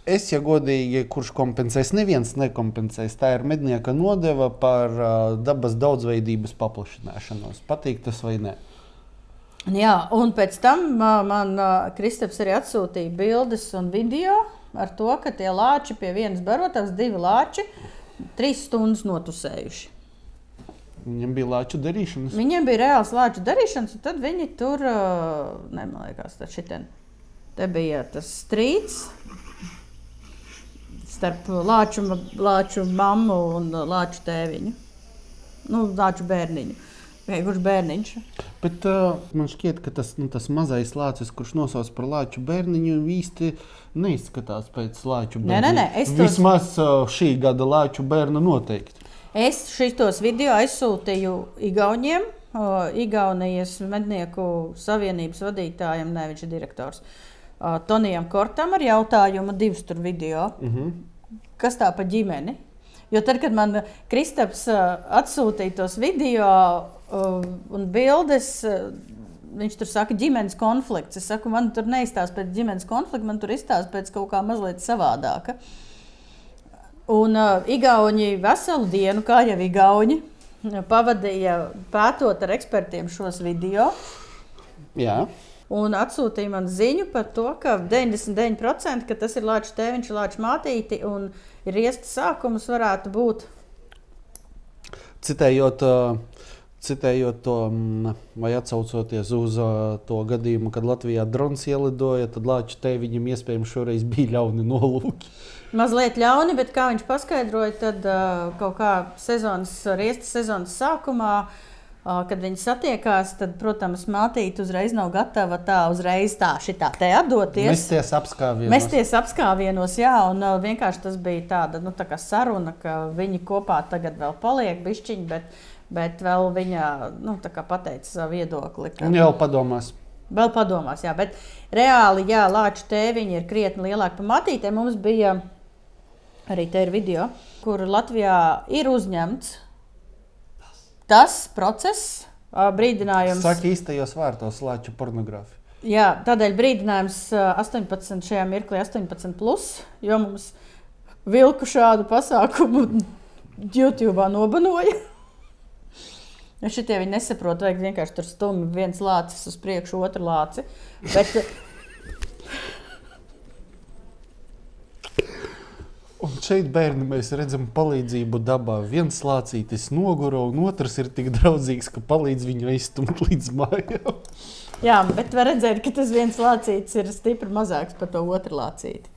Es, ja godīgi, kurš kompensēs, neviens nekompensēs. Tā ir mednieka nodeva par dabas daudzveidības paplašināšanos. Patīk tas vai ne? Jā, un pēc tam man Kristaps arī atsūtīja bildes un video ar to, ka tie lāči pie vienas barotavas, 2 lāči, 3 stundas notusējuši. Viņiem bija lāču darīšanas? Viņiem bija reāls lāču darīšanas, un tad viņi tur, man liekas, te bija tas strīds starp lāču mammu un lāču tēviņu. Lāču bērniņu. Kurš bērniņš? Bet man šķiet, ka tas mazais lācis, kurš nosauc par lāču bērniņu, īsti neizskatās pēc lāču bērniņu. Nē. Vismaz šī gada lāču bērnu noteikti. Es šitos video aizsūtīju Igauņiem, Igaunijas mednieku savienības vadītājiem, viņš ir direktors, Tonijam Kortam ar jautājumu 2 tur video. Kas tā pa ģimeni? Jo tad, kad man Kristaps atsūtīja tos video un bildes, viņš tur saka ģimenes konflikts. Es saku, man tur neizstāst pēc ģimenes konflikta, man tur izstāst pēc kaut kā mazliet savādāka. Un Igauņi veselu dienu, kā jau Igauņi, pavadīja pētot ar ekspertiem šos video. Jā. Un atsūtīja man ziņu par to, ka 99%, ka tas ir lāču tēviņš, lāču mātīti un riesta sākums varētu būt. Citējot to, vai atsaucoties uz to gadījumu, kad Latvijā drons ielidoja, tad lāču tēviņam iespējams šoreiz bija ļauni nolūki. Mazliet ļauni, bet kā viņš paskaidroja, tad kaut kā riesta sezonas sākumā, kad viņi satiekās, tad, protams, mātīte uzreiz nav gatava šitā te atdoties. Mesties apskāvienos, jā, un vienkārši tas bija tāda, tā kā saruna, ka viņi kopā tagad vēl paliek bišķiņi, bet vēl viņa, tā kā pateica savu viedokli. Un jau padomās. Vēl padomās, jā, bet reāli, jā, lāču tēviņi ir krietni lielāki par mātītēm. Mums bija, arī te ir video, kur Latvijā ir uzņemts tas process, brīdinājums. Saka īstajos vārtos lāču pornogrāfiju. Jā, tādēļ brīdinājums 18 šajā mirklī 18+, jo mums vilku šādu pasākumu YouTube'ā nobanoja. Šitie viņi nesaprot, vajag vienkārši tur stumi viens lācis uz priekšu, otru lāci. Bet... Un šeit, bērni, mēs redzam palīdzību dabā. Viens lācītis noguro, un otrs ir tik draudzīgs, ka palīdz viņu aizstumt līdz mājām. Jā, bet var redzēt, ka tas viens lācītis ir stipri mazāks par to otru lācīti.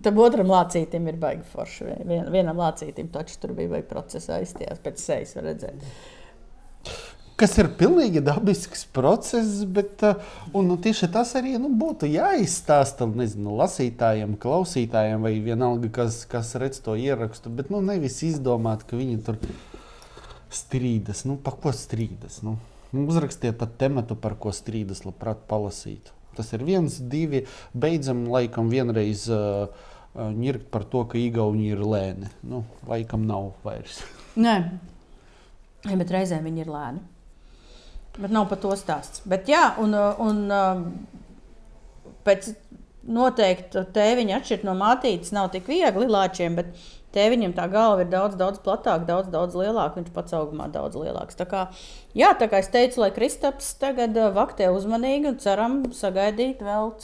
Tam otram lācītim ir baigi forši. Vienam lācītim taču tur bija baigi procesā izstījās, pēc sejas var redzēt. Kas ir pilnīgi dabisks process, bet tieši tas arī būtu jāizstāsta lasītājiem, klausītājiem vai vienalga, kas redz to ierakstu, bet nevis izdomāt, ka viņi tur strīdas. Par ko strīdas? Uzrakstiet pat tematu, par ko strīdas, labprāt palasītu. Tas ir 1, 2, beidzam laikam vienreiz ņirkt par to, ka Igauni ir lēni. Laikam nav vairs. Nē, bet reizēm viņi ir lēni. Bet nav par to stāsts. Bet jā, un pēc noteikti tēviņa atšķirt no mātītes nav tik viegli lāčiem, bet tēviņam tā galva ir daudz platāka, daudz lielāka, viņš pats augumā daudz lielāks. Tā kā es teicu, lai Kristaps tagad vaktē uzmanīgi un ceram sagaidīt vēl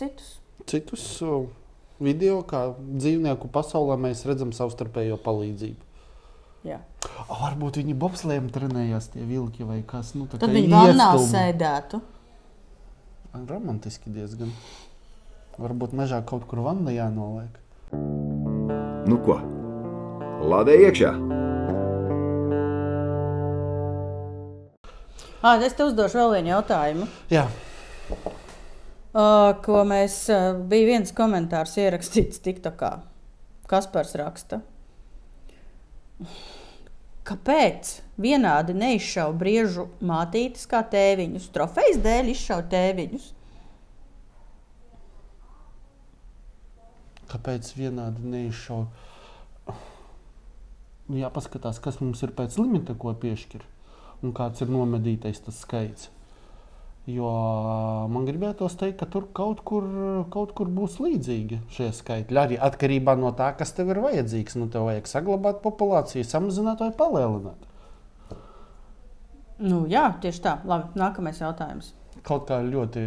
Citus video, kā dzīvnieku pasaulē mēs redzam savstarpējo palīdzību. Jā. Varbūt viņi bobslējiem trenējās tie vilki vai kas. Tad viņi vannā sēdētu. Romantiski diezgan. Varbūt mežā kaut kur vanna jānoliek. Nu ko? Lādē iekšā! Es te uzdošu vēl vienu jautājumu. Jā. Ko bija viens komentārs ierakstīts TikTokā. Kaspars raksta. Kāpēc vienādi neizšauj briežu mātītes kā tēviņus? Trofejas dēļ izšauj tēviņus. Kāpēc vienādi neizšauj? Jāpaskatās, kas mums ir pēc limita, ko piešķir. Un kāds ir nomedītais tas skaits. Jo man gribētos teikt, ka tur kaut kur būs līdzīgi šie skaitļi. Arī atkarībā no tā, kas tev ir vajadzīgs. Tev vajag saglabāt populāciju, samazināt vai palielināt. Jā, tieši tā. Labi, nākamais jautājums. Kaut kā ļoti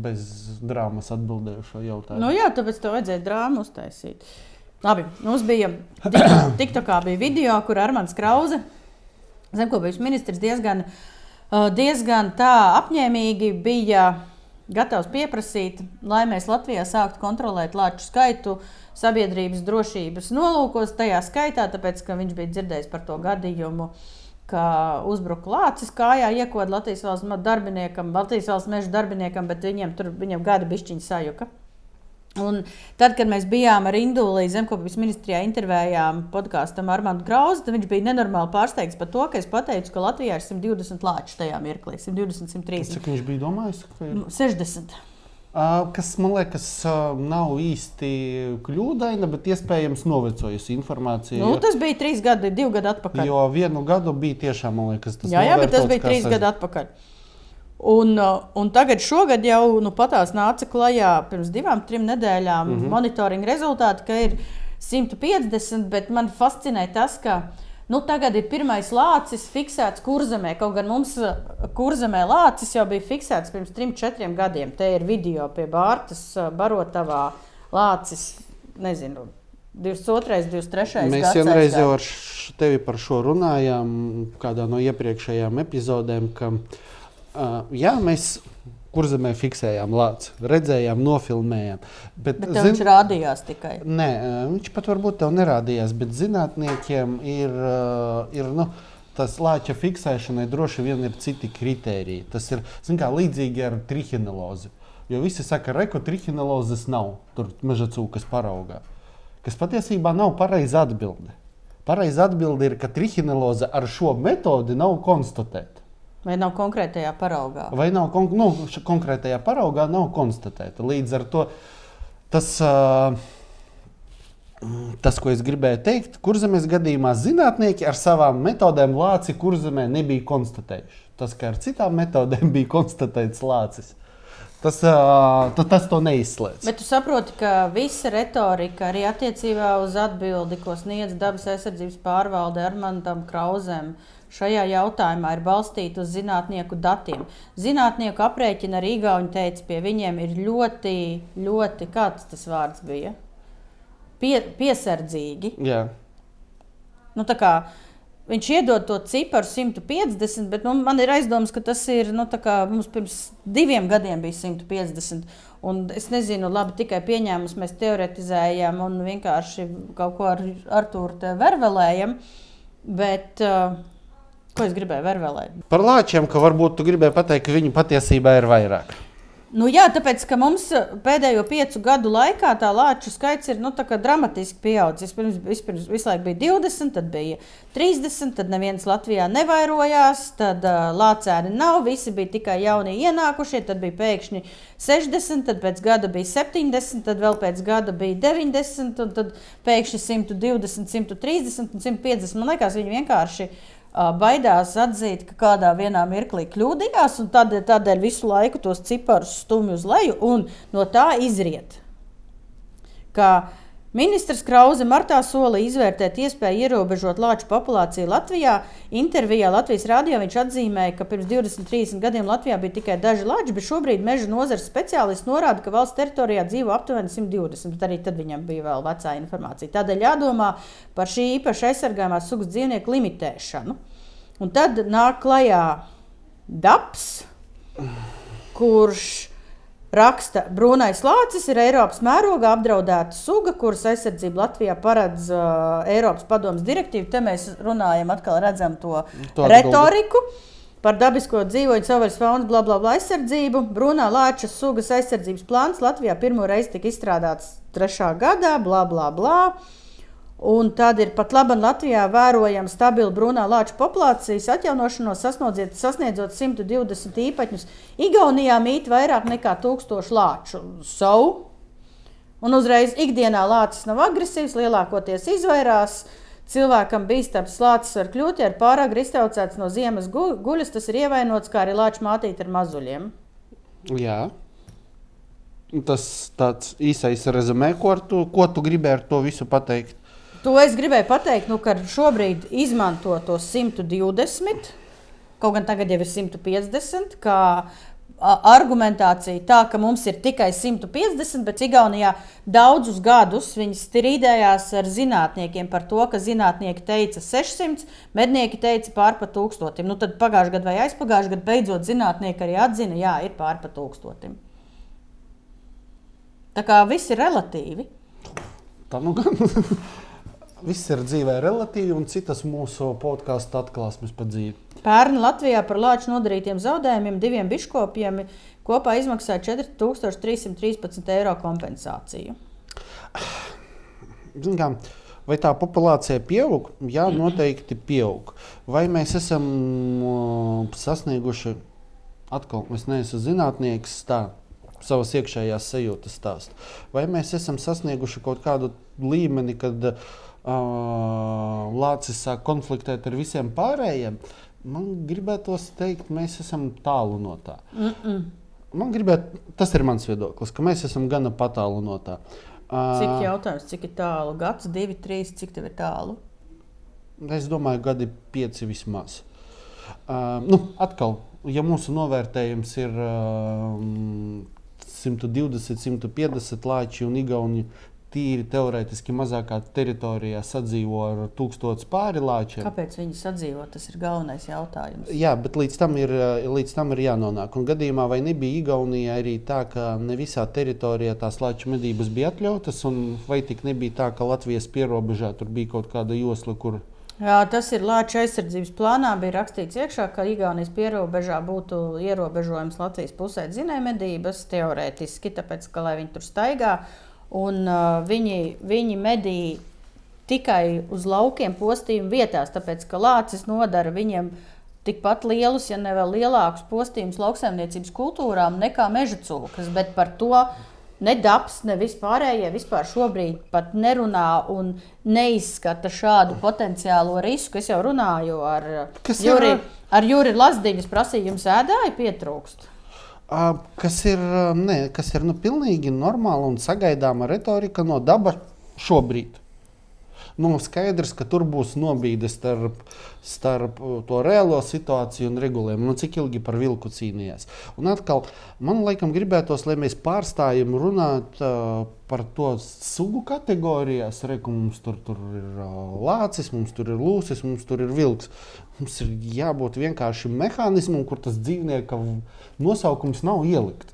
bez drāmas atbildēju šo jautājumu. Jā, tāpēc tev vajadzēja drāmu uztaisīt. Labi, mums bija TikTokā bija video, kur Armands Krause, zemkopības ministrs, diezgan tā apņēmīgi bija gatavs pieprasīt, lai mēs Latvijā sāktu kontrolēt lāču skaitu sabiedrības drošības nolūkos tajā skaitā, tāpēc, ka viņš bija dzirdējis par to gadījumu, ka uzbruka lācis kājā, iekoda Latvijas valsts meža darbiniekam, bet viņam gada bišķiņa sajuka. Un tad, kad mēs bijām ar Indulī zemkopības ministrijā intervējām podkāstam Armandu Krauzi, tad viņš bija nenormāli pārsteigts par to, ka es pateicu, ka Latvijā ir 120 lāči tajā mirklī. 120, 130. Cik viņš bija domājis? 60. Kas, man liekas, nav īsti kļūdaina, bet iespējams novecojusi informācija. Tas bija 2 gadu atpakaļ. Jo 1 gadu bija tiešām, man liekas, tas jā, bet tas bija 3 gadu atpakaļ. Un tagad šogad jau patās nāca klajā pirms 2-3 nedēļām monitoringa rezultāti, ka ir 150, bet man fascinē tas, ka tagad ir pirmais lācis fiksēts Kurzemē. Kaut gan mums Kurzemē lācis jau bija fiksēts pirms 3-4 gadiem. Te ir video pie Bārtas barotavā lācis, nezinu, 22, 23 Mēs vienreiz jau ar tevi par šo runājām kādā no iepriekšējām epizodēm, ka mēs Kurzemē fiksējām lāci, redzējām, nofilmējām. Bet viņš rādījās tikai? Nē, viņš pat varbūt tev nerādījās, bet zinātniekiem ir tas lāča fiksēšanai droši vien ir citi kritēriji. Tas ir, līdzīgi ar trihinelozi. Jo visi saka, trihinelozes nav tur meža cūkas paraugā. Kas patiesībā nav pareiza atbilde. Pareiza atbilde ir, ka trihineloze ar šo metodi nav konstatēta. Vai nav konkrētajā paraugā? Vai nav konkrētajā paraugā nav konstatēta. Līdz ar to tas, ko es gribēju teikt, Kurzemes gadījumā zinātnieki ar savām metodēm lāci Kurzemē nebija konstatējuši. Tas, ka ar citām metodēm bija konstatēts lācis, tas to neizslēdz. Bet tu saproti, ka visa retorika arī attiecībā uz atbildi, ko sniedz dabas aizsardzības pārvalde Armandam Krauzem, šajā jautājumā ir balstīta uz zinātnieku datiem. Zinātnieku aprēķina arī Igauņi teica, pie viņiem ir ļoti, kāds tas vārds bija? Piesardzīgi. Jā. Tā kā viņš iedod to ciparu 150, bet man ir aizdoms, ka tas ir, mums pirms 2 gadiem bija 150. Un es nezinu, labi, tikai pieņēmus, mēs teoretizējam un vienkārši kaut ko ar Artūru te vervelējam, bet... Ko es gribēju vervelēt? Par lāčiem, ka varbūt tu gribēji pateikt, ka viņu patiesībā ir vairāk. Jā, tāpēc, ka mums pēdējo 5 gadu laikā tā lāču skaits ir dramatiski pieaudzis. Vispirms visu laiku bija 20, tad bija 30, tad neviens Latvijā nevairojās, tad lācēni nav, visi bija tikai jaunie ienākušie, tad bija pēkšņi 60, tad pēc gada bija 70, tad vēl pēc gada bija 90, un tad pēkšņi 120, 130 un 150. Man liekas, viņi vienkārši baidās atzīt, ka kādā vienā mirklī kļūdījās, un tādēļ visu laiku tos ciparus stumj uz leju, un no tā izriet, ka ministrs Krause martā solīja izvērtēt iespēju ierobežot lāču populāciju Latvijā. Intervijā Latvijas radio viņš atzīmēja, ka pirms 20-30 gadiem Latvijā bija tikai daži lāči, bet šobrīd meža nozares speciālisti norāda, ka valsts teritorijā dzīvo aptuveni 120, bet arī tad viņam bija vēl vecā informācija. Tādēļ jādomā par šī īpaši aizsargājumās sugas dzīvnieku limitēšanu. Un tad nāk klajā Dabs, kurš raksta, brūnais lācis ir Eiropas mērogā apdraudēta suga, kuras aizsardzību Latvijā paredz Eiropas padomes direktīvu. Te mēs runājam, atkal redzam to retoriku par dabisko dzīvoņu savvaļas faunas blablabla aizsardzību. Brūnā lāča sugas aizsardzības plāns Latvijā pirmo reizi tika izstrādāts 3. gadā, blablabla. Un tad ir pat labi Latvijā vērojama stabila brūnā lāča populācijas atjaunošanos, sasniedzot 120 īpaņus. Igaunijā mīt vairāk nekā 1000 lāču savu. Un uzreiz ikdienā lācis nav agresīvs, lielākoties izvairās. Cilvēkam bīstams lācis var kļūt, ja ir pārāk iztraucēts no ziemas guļas, tas ir ievainots, kā arī lāču mātīte ar mazuļiem. Jā. Tas tāds īsais rezumē, ko tu gribēji ar to visu pateikt? To es gribēju pateikt, ka šobrīd izmanto to 120, kaut gan tagad jau ir 150, kā argumentācija tā, ka mums ir tikai 150, bet Igaunijā daudzus gadus viņi strīdējās ar zinātniekiem par to, ka zinātnieki teica 600, mednieki teica pār pa 1000. Nu tad pagājušajā gadā vai aizpagājušajā gadā beidzot zinātnieki arī atzina, jā, ir pār pa 1000. Tā kā viss ir relatīvi. Tā nu gan... Viss ir dzīvē relatīvi, un citas mūsu podkāstu atklāsmes pa dzīvi. Pērn Latvijā par lāču nodarītiem zaudējumiem 2 biškopiem kopā izmaksāja 4313 eiro kompensāciju. Zinām, vai tā populācija pieaug? Jā, noteikti pieaug. Vai mēs esam sasnieguši, atkal, es neesmu zinātnieks, savas iekšējās sajūtas stāstu. Vai mēs esam sasnieguši kaut kādu līmeni, kad lācis sāk konfliktēt ar visiem pārējiem? Man gribētos teikt, mēs esam tālu no tā. Tas ir mans viedoklis, ka mēs esam gana patālu no tā. Cik jautājums, cik ir tālu? Gads, 2, 3, cik tev ir tālu? Es domāju, gadi 5 vismaz. Atkal, ja mūsu novērtējums ir 120, 150 lāči un Igauni tīri teorētiski mazākā teritorijā sadzīvo ar 1000 pāri lāčiem. Kāpēc viņi sadzīvo? Tas ir galvenais jautājums. Jā, bet līdz tam ir jānonāk. Un gadījumā vai nebija Igaunijā arī tā, ka ne visā teritorijā tās lāču medības bija atļautas, un vai tik nebija tā, ka Latvijas pierobežā tur bija kaut kāda josla, kur... Jā, tas ir lāču aizsardzības plānā, bija rakstīts iekšā, ka Igaunijas pierobežā būtu ierobežojums Latvijas pusē dzinējmedības teorētiski, tāpēc, ka lai viņi tur staigā. Un viņi medī tikai uz laukiem postījumu vietās, tāpēc, ka lācis nodara viņiem tikpat lielus, ja ne vēl lielākus postījumus lauksaimniecības kultūrām nekā meža cūkas, bet par to ne Dabs, ne vispārējie vispār šobrīd pat nerunā un neizskata šādu potenciālo risku. Es jau runāju ar Juri Lazdiņas, prasīju, jums ēdāji pietrūkst? Kas ir pilnīgi normāla un sagaidāma retorika no Daba šobrīd. Skaidrs, ka tur būs nobīde starp to reālo situāciju un regulējumu. Cik ilgi par vilku cīnījās. Un atkal, man laikam gribētos, lai mēs pārstājam runāt par to sugu kategorijās. Mums tur ir lācis, mums tur ir lūsis, mums tur ir vilks. Mums ir jābūt vienkārši mehānismam, kur tas dzīvnieka nosaukums nav ielikt.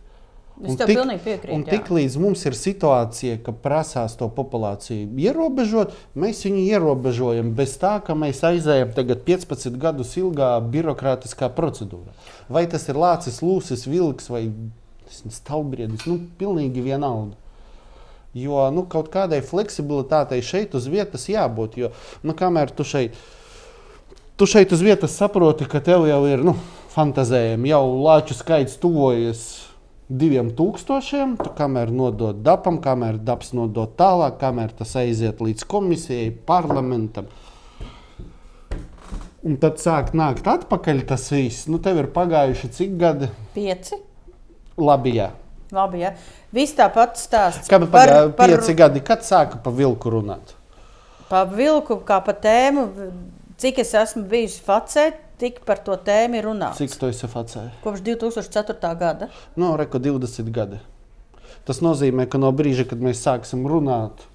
Es tev pilnīgi piekrītu. Un tik līdz mums ir situācija, ka prasās to populāciju ierobežot, mēs viņu ierobežojam bez tā, ka mēs aizējam tagad 15 gadus ilgā birokrātiskā procedūra. Vai tas ir lācis, lūsis, vilks vai stalbriedis, pilnīgi vienalga. Jo kaut kādai fleksibilitātei šeit uz vietas jābūt, jo kamēr tu šeit uz vietas saproti, ka tev jau ir fantazējumi, jau lāču skaits tuvojas 2000, kamēr nodod Dabam, kamēr Dabs nodod tālāk, kamēr tas aiziet līdz komisijai, parlamentam. Un tad sāk nākt atpakaļ tas viss. Nu, tev ir pagājuši cik gadi? 5. Labi, jā. Labi, jā. Viss tāpat stāsts. Kāpēc pagāja 5 gadi? Kad sāka pa vilku runāt? Pa vilku, kā pa tēmu, cik es esmu bijusi facē, tik par to tēmu ir runāts. Cik tu esi facē? Kopš 2004. gada. Nu, reko 20 gadi. Tas nozīmē, ka no brīža, kad mēs sāksim runāt,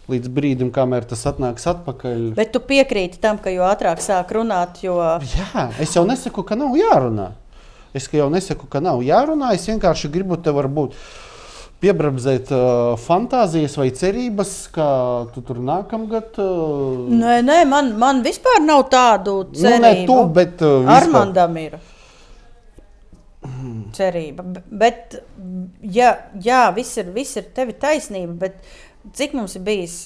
līdz brīdim, kamēr tas atnāks atpakaļ. Bet tu piekrīti tam, ka jo ātrāk sāk runāt, jo... Jā, es jau nesaku, ka nav jārunā. Es vienkārši gribu te varbūt piebrabzēt fantāzijas vai cerības, ka tu tur nākamgad... Nē, man vispār nav tādu cerību. Nu, ne tu, bet Armandam ir cerība. Bet, jā, viss ir tevi taisnība, bet cik mums ir bijis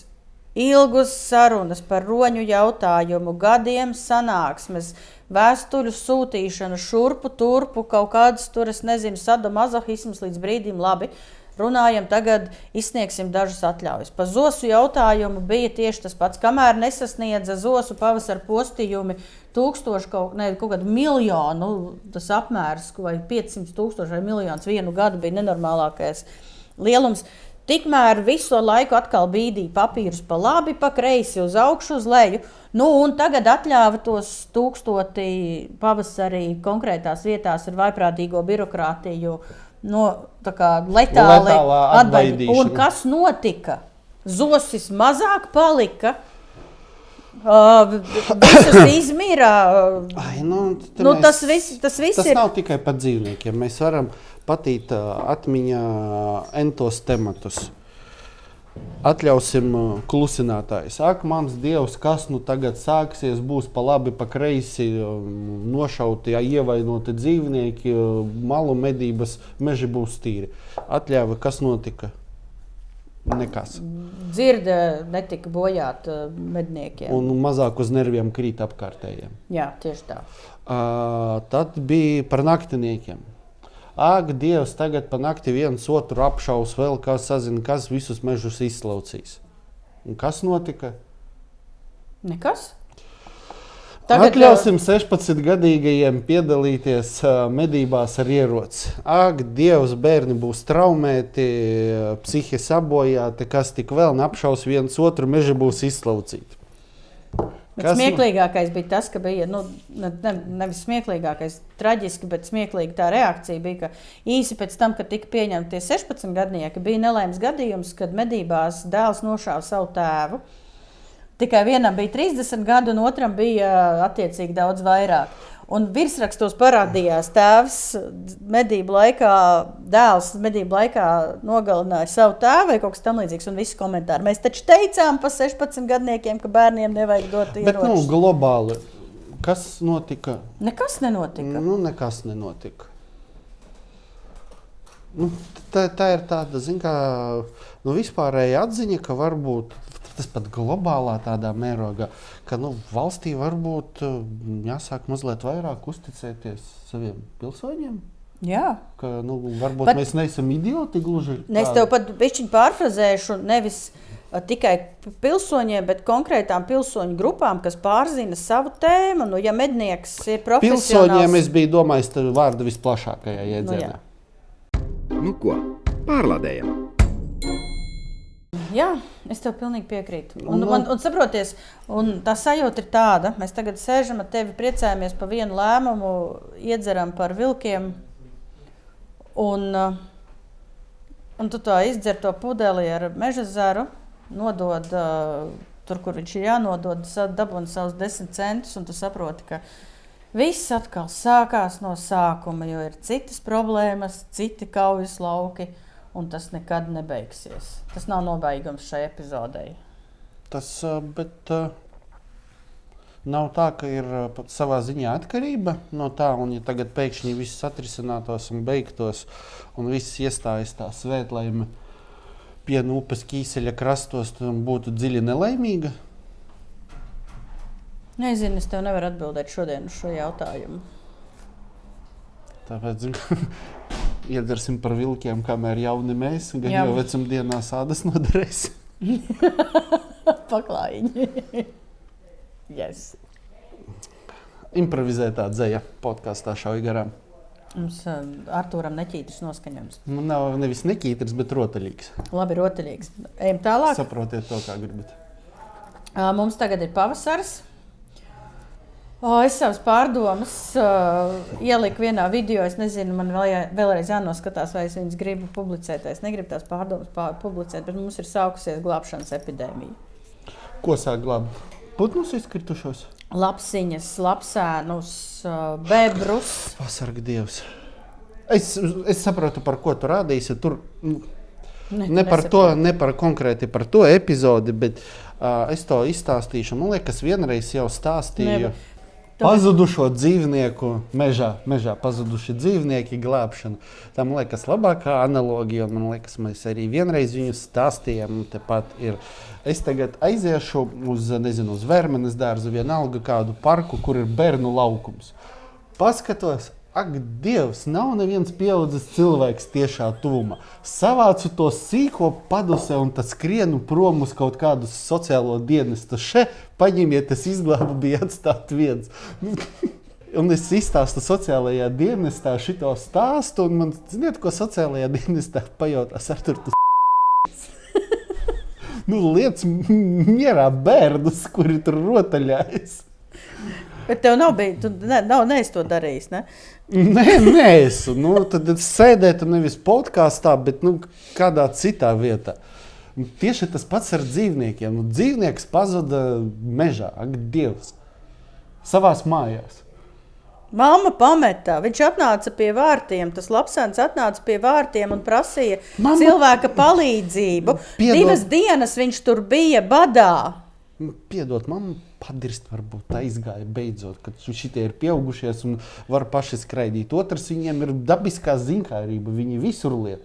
ilgas sarunas par roņu jautājumu, gadiem sanāksmes, vēstuļu sūtīšanu, šurpu, turpu, kaut kādas tur, es nezinu, sadomazohisms līdz brīdim, labi, runājam, tagad izsniegsim dažas atļaujas. Pa zosu jautājumu bija tieši tas pats, kamēr nesasniedza zosu pavasara postījumi 1000, kaut kādu miljonu, tas apmērs, vai 500,000 vai miljons vienu gadu bija nenormālākais lielums. Tikmēr visu laiku atkal bīdīja papīrus pa labi, pa kreisi, uz augšu, uz leju. Nu, un tagad atļāva tos 1000 pavasarī konkrētās vietās ar vaiprātīgo birokrātiju, tā kā letāli atbaidīšana. Un kas notika? Zosis mazāk palika. Visus izmīrā. Tas viss ir. Nav tikai par dzīvniekiem. Mēs varam patīt atmiņā entos tematus. Atļausim klusinātājs. Ak, mans Dievs, kas nu tagad sāksies, būs pa labi, pa kreisi, nošauti, ievainoti dzīvnieki, malu medības, meži būs tīri. Atļāva, kas notika? Nekas. Dzirde netika bojāt medniekiem. Un mazāk uz nerviem krīt apkārtējiem. Jā, tieši tā. Tad bija par naktiniekiem. Ak, Dievs, tagad pa nakti viens otru apšaus, vēl kas sazina, kas visus mežus izslaucīs. Un kas notika? Nekas. Atļausim 16-gadīgajiem piedalīties medībās ar ieroci. Ak, Dievs, bērni būs traumēti, psihi sabojāti, kas tik vēl apšaus viens otru, meži būs izslaucīti. Smieklīgākais bija tas, ka bija, nevis smieklīgākais, traģiski, bet smieklīgi tā reakcija bija, ka īsi pēc tam, kad tika pieņemti tie 16 gadnieki, bija nelaimes gadījums, kad medībās dēls nošāva savu tēvu. Tikai vienam bija 30 gadu, un otram bija attiecīgi daudz vairāk. Un virsrakstos parādījās tēvs medību laikā, dēls medību laikā nogalināja savu tēvu vai kaut kas tam līdzīgs, un visi komentāri. Mēs taču teicām pa 16 gadniekiem, ka bērniem nevajag dot ieročus. Bet, globāli, kas notika? Nekas nenotika. Nekas nenotika. Tā ir tāda, vispārēja atziņa, ka varbūt tas pat globālā tādā mērogā, ka valstī varbūt jāsāk mazliet vairāk uzticēties saviem pilsoņiem. Jā. Ka varbūt mēs neesam idioti gluži. Es tev pat bišķiņ pārfrazēšu nevis tikai pilsoņiem, bet konkrētām pilsoņu grupām, kas pārzina savu tēmu. Ja mednieks ir profesionāls... Pilsoņiem es biju domājis vārda visplašākajā jēdzienā. Nu ko, pārlādējam. Jā, es tev pilnīgi piekrītu. Un saproties, un tā sajūta ir tāda, mēs tagad sēžam ar tevi, priecājamies par vienu lēmumu, iedzeram par vilkiem, un tu tā izdzer to pudeli ar meža zaru, nodod tur, kur viņš ir jānodod, dabūna savus 10 centus, un tu saproti, ka viss atkal sākās no sākuma, jo ir citas problēmas, citi kaujas lauki. Un tas nekad nebeigsies. Tas nav nobeigums šai epizodei. Bet nav tā, ka ir savā ziņā atkarība no tā, un ja tagad pēkšņi viss atrisinātos un beigtos, un viss iestājas tā svētlaime pie upes Kīseļa krastos, tad būtu dziļi nelaimīga? Nezinu, es tev nevaru atbildēt šodien uz šo jautājumu. Tāpēc, iedzersim par vilkiem, kamēr jauni mēs, gan jau vecumdienā sādas noderēs. Paklājiņi. Yes. Improvizētā dzeja podkastā šauj garām. Mums Artūram neķītris noskaņojums. Man nav nevis neķītris, bet rotaļīgs. Labi, rotaļīgs. Ejam tālāk. Saprotiet to, kā gribat. Mums tagad ir pavasaris. Es savas pārdomas ieliku vienā video. Es nezinu, man vēlreiz jānoskatās, vai es viņas gribu publicēt. Es negribu tās pārdomas publicēt, bet mums ir sākusies glābšanas epidēmija. Ko sāk glābt? Putnus izkritušos? Lapsiņas, lapsēnus, bebrus. Pasargi Dievs. Es saprotu, par ko tu rādīsi. Tur ne par konkrēti par to epizodi, bet es to izstāstīšu. Man liekas, vienreiz jau stāstīju pazudušo dzīvnieku mežā pazuduši dzīvnieki glābšanu. Tā, man liekas, labākā analogija, un man liekas, mēs arī vienreiz viņu stāstījām. Tepat ir. Es tagad aiziešu uz Vermenes dārzu, vienalga kādu parku, kur ir bērnu laukums. Paskatos, ak, Dievs, nav neviens pieaudzis cilvēks tiešā tuvumā. Savācu to sīko paduse un tad skrienu prom uz kaut kādu sociālo dienestu. Paņemiet, es izglābu, bija atstāt viens. Un es izstāstu sociālajā dienestā šito stāstu, un man, ziniet, ko sociālajā dienestā pajautās Artur, tu liec mierā bērnus, kuri tur rotaļājas. Bet tev nav bijis, tu neesi to darījis, ne? Nē, esmu. Tad sēdētu nevis podkāstā, bet kādā citā vietā. Tieši tas pats ar dzīvniekiem. Dzīvnieks pazuda mežā, ak, Dievs, savās mājās. Mamma pametā, viņš atnāca pie vārtiem, tas lapsēns atnāca pie vārtiem un prasīja cilvēka palīdzību. Piedod. 2 dienas viņš tur bija badā. Piedod, mamma padirst varbūt aizgāja beidzot, kad šitie ir pieaugušies un var paši skraidīt. Otrs, viņiem ir dabiskā ziņkārība, viņi visur liet.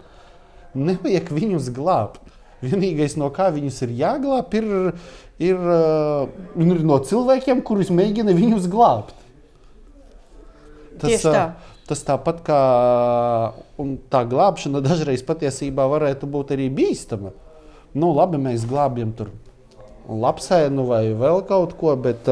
Nevajag viņus glābt. Vienīgais, no kā viņus ir jāglāb, ir no cilvēkiem, kurus mēģina viņus glābt. Tas tāpat kā tā glābšana dažreiz patiesībā varētu būt arī bīstama. Labi, mēs glābjam tur lapsēnu vai vēl kaut ko, bet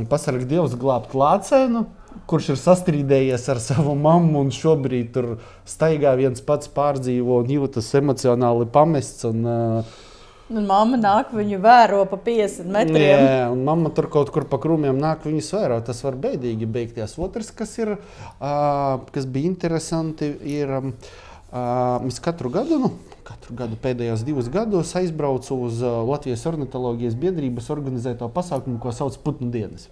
pasargi Dievs glābt lācēnu, kurš ir sastrīdējies ar savu mammu un šobrīd tur staigā viens pats pārdzīvo un jūtas emocionāli pamests. Un mamma nāk viņu vēro pa 50 metriem. Jā, un mamma tur kaut kur pa krūmiem nāk viņus vēro. Tas var beidīgi beigties. Otrs, kas bija interesanti, ir mēs katru gadu pēdējos 2 gados aizbraucu uz Latvijas ornitoloģijas biedrības organizēto pasākumu, ko sauc Putnu dienas.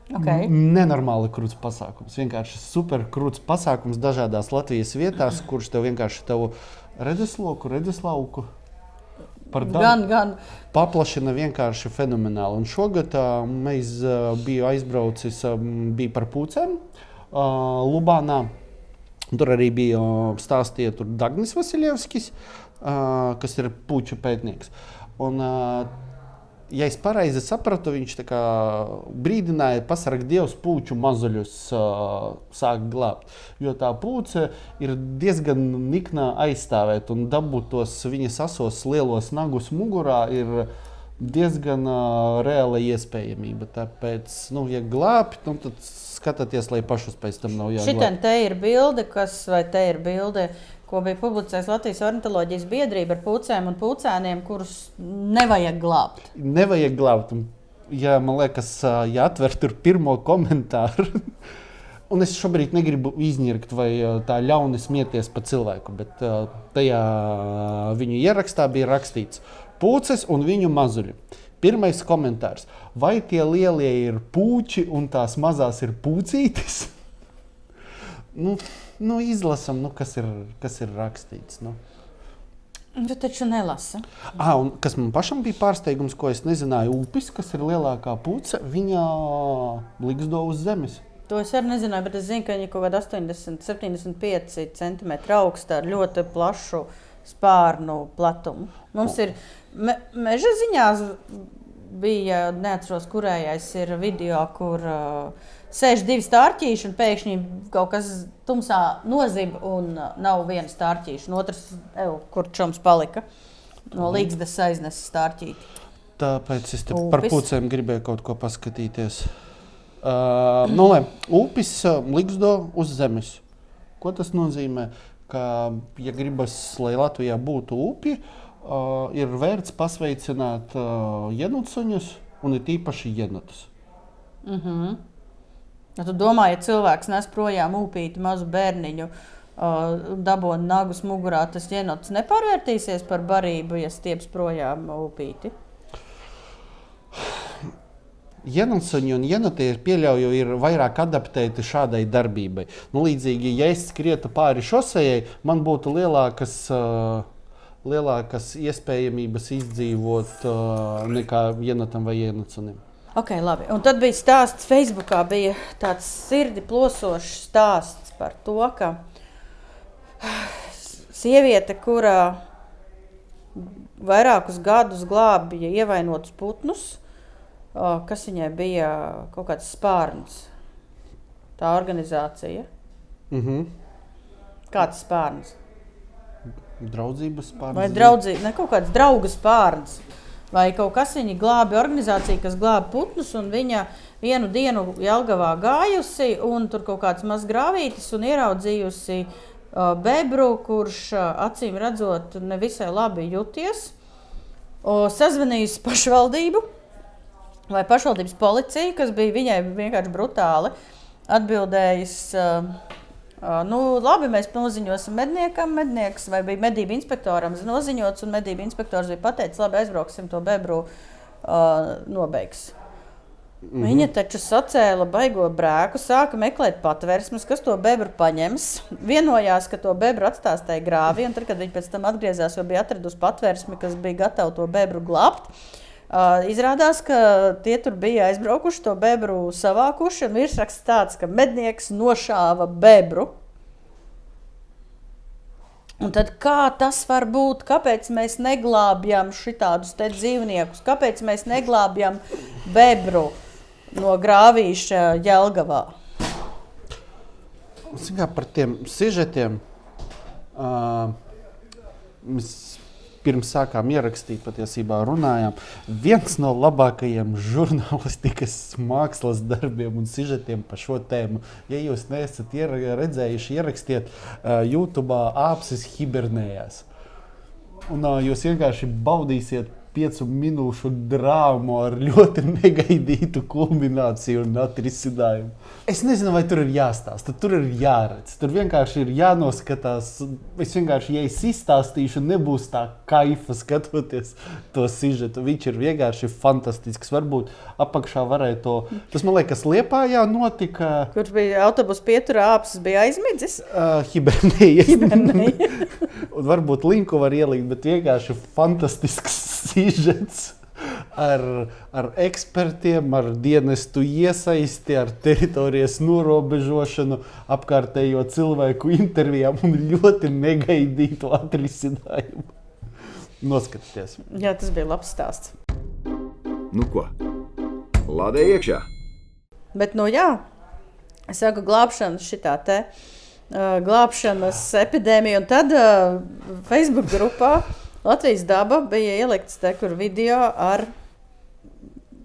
Okay. Nenormāli krūts pasākums. Vienkārši super krūts pasākums dažādās Latvijas vietās, kurš tev vienkārši tavu redzeslauku gan paplašina vienkārši fenomenāli. Un šogad mēs biju aizbraucis, bija par pūcēm Lubānā. Tur arī bija stāstīja tur Dagnis Vasiljevskis, kas ir puču pētnieks. Un, ja es pareizi sapratu, viņš tā kā brīdināja, pasargi Dievs pūču mazuļus sāk glābt. Jo tā pūce ir diezgan nikna aizstāvēt un dabūt tos viņas asos lielos nagus mugurā ir diezgan reāla iespējamība. Tāpēc, ja glābt, tad skatieties, lai pašus pēc tam nav jāglābt. Šitien te ir bilde, ko bija publicējis Latvijas ornitoloģijas biedrība ar pūcēm un pūcēniem, kurus nevajag glābt. Nevajag glābt. Ja, man liekas, jāatver tur pirmo komentāru. Un es šobrīd negribu izņirkt vai tā ļauni smieties pa cilvēku, bet tajā viņu ierakstā bija rakstīts pūces un viņu mazuļi. Pirmais komentārs. Vai tie lielie ir pūči un tās mazās ir pūcītes? Izlasam, kas ir rakstīts. Tu taču nelasa. Un kas man pašam bija pārsteigums, ko es nezināju, upis, kas ir lielākā pūce, viņa ligzdo uz zemes. To es arī nezināju, bet es zinu, ka viņa kaut kāda 80-75 cm augsta ar ļoti plašu spārnu platumu. Mums ir meža ziņās bija, neatceros, kurējais ir video, kur sēž 2 stārķīši un pēkšņi kaut kas tumsā nozib un nav viena stārķīša. Un otrs, kur čoms palika, no līgzdas aiznesa stārķīti. Tāpēc es te par pūcēm gribēju kaut ko paskatīties. Upis ligzdo uz zemes. Ko tas nozīmē? Ka, ja gribas, lai Latvijā būtu upi, ir vērts pasveicināt jenotsuņus un ir īpaši jenotus. Tu domā, ja cilvēks nes projām upīti mazu bērniņu, dabona nagus mugurā, tas jenots nepārvērtīsies par barību, ja stieps projām upīti? Jenotsuņi un jenotie pieļauju ir vairāk adaptēti šādai darbībai. Līdzīgi, ja es skrietu pāri šosejai, man būtu lielākas iespējamības izdzīvot nekā jenotam vai jenotsunim. Ok, labi. Un tad bija stāsts Facebookā, bija tāds sirdi plosošs stāsts par to, ka sieviete, kurā vairākus gadus glābīja ievainotus putnus, kas viņai bija kaut kāds spārns, tā organizācija. Kāds spārns? Draudzības spārns? Vai draudzība, ne kaut kāds drauga spārns. Vai kaut kas viņa glābi organizācija, kas glābi putnus, un viņa vienu dienu Jelgavā gājusi, un tur kaut kāds maz grāvītis, un ieraudzījusi bebru, kurš acīm redzot nevisai labi juties, sazvanījusi pašvaldību, vai pašvaldības policija, kas bija viņai vienkārši brutāli, atbildējis, labi, mēs noziņosim medniekam, mednieks vai bija medību inspektoram noziņots, un medību inspektors bija pateicis, labi, aizbrauksim to bebru nobeigs. Viņa taču sacēla baigo brēku, sāka meklēt patversmes, kas to bebru paņems, vienojās, ka to bebru atstās tai grāvī, un tad, kad viņi pēc tam atgriezās, jo bija atradusi patversmi, kas bija gatavi to bebru glābt, izrādās, ka tie tur bija aizbraukuši, to bebru savākuši, un virsraksts tāds, ka mednieks nošāva bebru. Un tad kā tas var būt? Kāpēc mēs neglābjam šitādus te dzīvniekus? Kāpēc mēs neglābjam bebru no grāvīša Jelgavā? Par tiem sižetiem mēs pirms sākām ierakstīt, patiesībā runājām. Viens no labākajiem žurnālistikas mākslas darbiem un sižetiem par šo tēmu. Ja jūs neesat redzējuši, ierakstiet YouTube'ā Āpsis hibernējās. Un jūs vienkārši baudīsiet 5 minūšu drāmu ar ļoti negaidītu kulmināciju un atrisinājumu. Es nezinu, vai tur ir jāstāsta, tur ir jāredz, tur vienkārši ir jānoskatās. Es vienkārši, ja es izstāstīšu, nebūs tā kaifa skatoties to sižetu. Viņš ir vienkārši fantastisks. Varbūt apakšā varēja to... Tas, man liekas, Liepājā notika... Kur bija autobus pieturā, Āpsis bija aizmidzis? Hibernēja. Un varbūt linku var ielikt, bet vienkārši fantastisks sižets. Ar ekspertiem, ar dienestu iesaisti, ar teritorijas norobežošanu, apkārtējo cilvēku intervijām un ļoti negaidītu atrisinājumu. Noskatieties. Jā, tas bija labs stāsts. Nu ko? Lādē iekšā. Bet jā, es saku glābšanas šitā te, glābšanas epidēmija, un tad Facebook grupā Latvijas daba bija ielikts te, kur video ar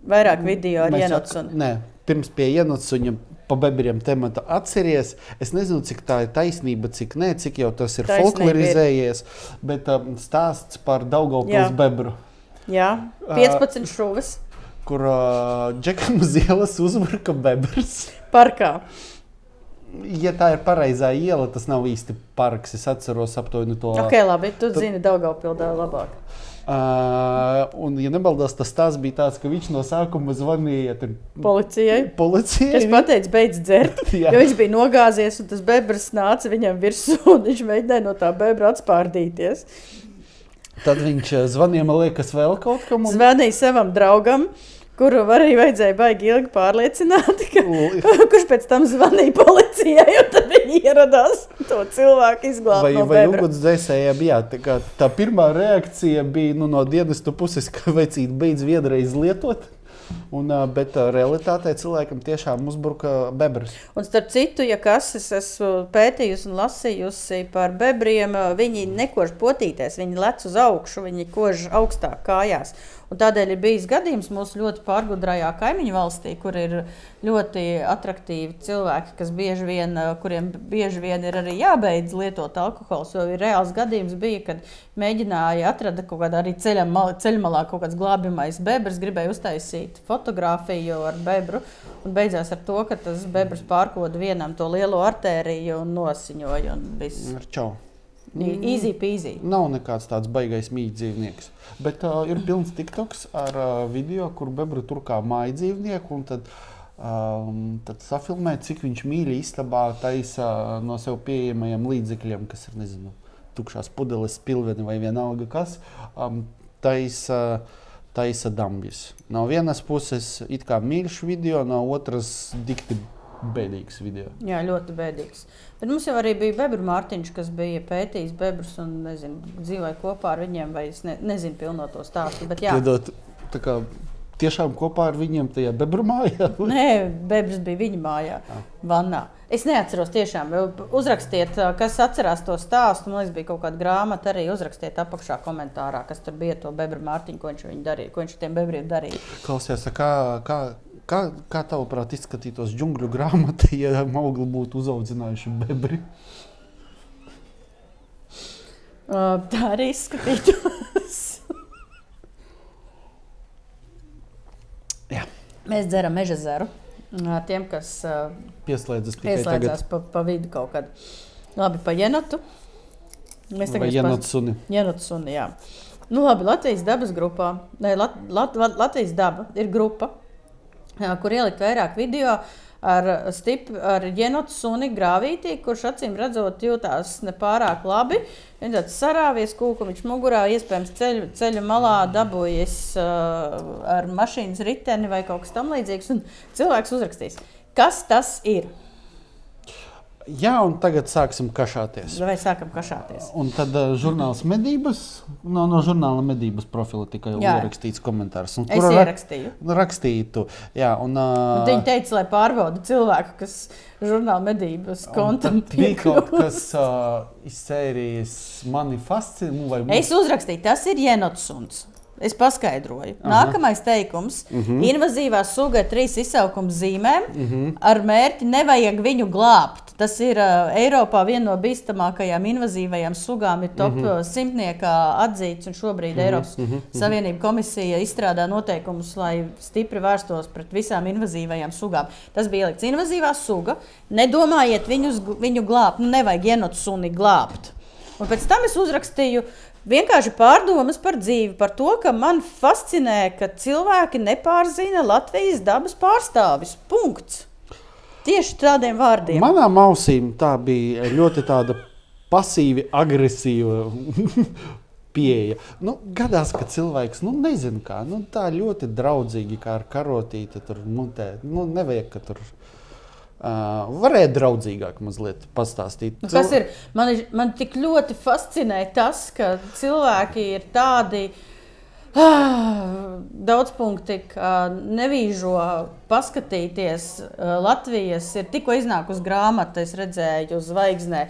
vairāk video ar jenotsuņu. Nē, pirms pie jenotsuņa pa bebriem temata atceries. Es nezinu, cik tā ir taisnība, cik nē, cik jau tas ir folklorizējies, bet stāsts par Daugavpils bebru. Jā, 15 šuves. Kur Džekam uz ielas uzbruka bebrs. Parkā. Ja tā ir pareizā iela, tas nav īsti parks. Es atceros aptuveni to... Ok, labi, tu zini Daugavpildā labāk. Un, ja nebaldās, tas tās bija tāds, ka viņš no sākuma zvanīja policijai. Kas pateica, beidz dzert, jo viņš bija nogāzies, un tas bebrs nāca viņam virsū, un viņš mēģināja no tā bebra atspārdīties. Tad viņš zvanīja, man liekas, vēl kaut kam. Zvanīja savam draugam, kuru arī vajadzēja baigi ilgi pārliecināt, kurš pēc tam zvanīja policijai, un tad viņi ieradās to cilvēku izglābt no bebra. Vai ugunsdzēsējiem, jā, tā pirmā reakcija bija no dienestu puses, ka vajadzīt beidz vienreiz lietot. Bet realitātē cilvēkam tiešām uzbruka bebrs. Un starp citu, ja kas es esmu pētījusi un lasījusi par bebriem, viņi nekož potīties, viņi lec uz augšu, viņi kož augstāk kājās. Un tādēļ ir bijis gadījums mūsu ļoti pārgudrajā kaimiņu valstī, kur ir ļoti atraktīvi cilvēki, kuriem bieži vien ir arī jābeidz lietot alkohols. Jo ir reāls gadījums bija, kad mēģināja atrada kaut kādā arī ceļmalā kaut kāds glābjamais bebrs, gribēja uztaisīt fotogrāfiju ar bebru, un beidzās ar to, ka tas bebrs pārkoda vienam to lielo artēriju un nosiņoja. Un viss. Čau. Easy peasy. Nav nekāds tāds baigais mītdzīvnieks. Bet ir pilns TikToks ar video, kur bebru tur kā mājdzīvnieku, un tad safilmē, cik viņš mīļi istabā taisa no sev pieejamajiem līdzekļiem, kas ir, nezinu, tukšās pudeles, pilveni vai vienalga kas, taisa dambjus. No vienas puses it kā mīļš video, no otras dikti bēdīgs video. Jā, ļoti bēdīgs. Bet mums jau arī bija bebru Mārtiņš, kas bija pētījis bebrus un, dzīvoja kopā ar viņiem, vai es nezinu pilno to stāstu, bet jā. Piedod, tā kā tiešām kopā ar viņiem tajā bebru mājā? Nē, bebrs bija viņa mājā, vannā. Es neatceros tiešām, uzrakstiet, kas atcerās to stāstu, man liekas, bija kaut kāda grāmata arī, uzrakstiet apakšā komentārā, kas tur bija to bebru Mārtiņu, ko viņš tiem bebriem darīja. Klausies, kā tavuprāt izskatītos džungļu grāmata, ja Maugli būtu uzaudzinājuši bebri? Tā arī izskatītos. Jā. Mēs dzeram meža zeru. Tiem, kas pieslēdzas pa vidu kaut kad. Labi, pa jenotu. Vai jenotu suni. Jenotu suni, jā. Nu labi, Latvijas dabas grupā. Latvijas daba ir grupa, kur ielikt vairāk video ar jenotu suni grāvītī, kurš acīm redzot jūtās nepārāk labi. Viņš tāds sarāvies kūkumiņš mugurā, iespējams ceļa malā dabūjies ar mašīnas riteni vai kaut kas tam līdzīgs. Un cilvēks uzrakstīs, kas tas ir? Jā, un tagad sāksim kašāties. Vai sākam kašāties? Un tad žurnāls Medības, no žurnāla Medības profila tikai ierakstīts komentārs. Un, es ierakstīju. Rakstītu, jā. Un viņi teica, lai pārbauda cilvēku, kas žurnāla Medības kontam piekļuva. Bija kaut kas iz sērijas mani fascina. Es uzrakstīju, tas ir jenotsuns. Es paskaidroju. Nākamais teikums. Invazīvā suga 3 izsaukuma zīmēm ar mērķi nevajag viņu glābt. Tas ir Eiropā viena no bīstamākajām invazīvajām sugām, ir top 100 atzīts, un šobrīd Eiropas Savienība komisija izstrādā noteikumus, lai stipri vērstos pret visām invazīvajām sugām. Tas bija ielikts invazīvā suga. Nedomājiet viņu glābt, nevajag jenotu suni glābt. Un pēc tam es uzrakstīju vienkārši pārdomas par dzīvi, par to, ka man fascinē, ka cilvēki nepārzina Latvijas dabas pārstāvis. Punkts. Tieši tādiem vārdiem. Manām ausīm tā bija ļoti tāda pasīvi agresīva pieeja. Gadās, ka cilvēks, nezinu kā, tā ļoti draudzīgi kā ar karotīti tur mutē. Nevajag, ka tur varētu draudzīgāk mazliet pastāstīt. Kas ir? Man tik ļoti fascinē tas, ka cilvēki ir tādi daudzpunkti, ka nevīžo paskatīties. Latvijas ir tikko iznākusi grāmata, es redzēju uz Zvaigznē.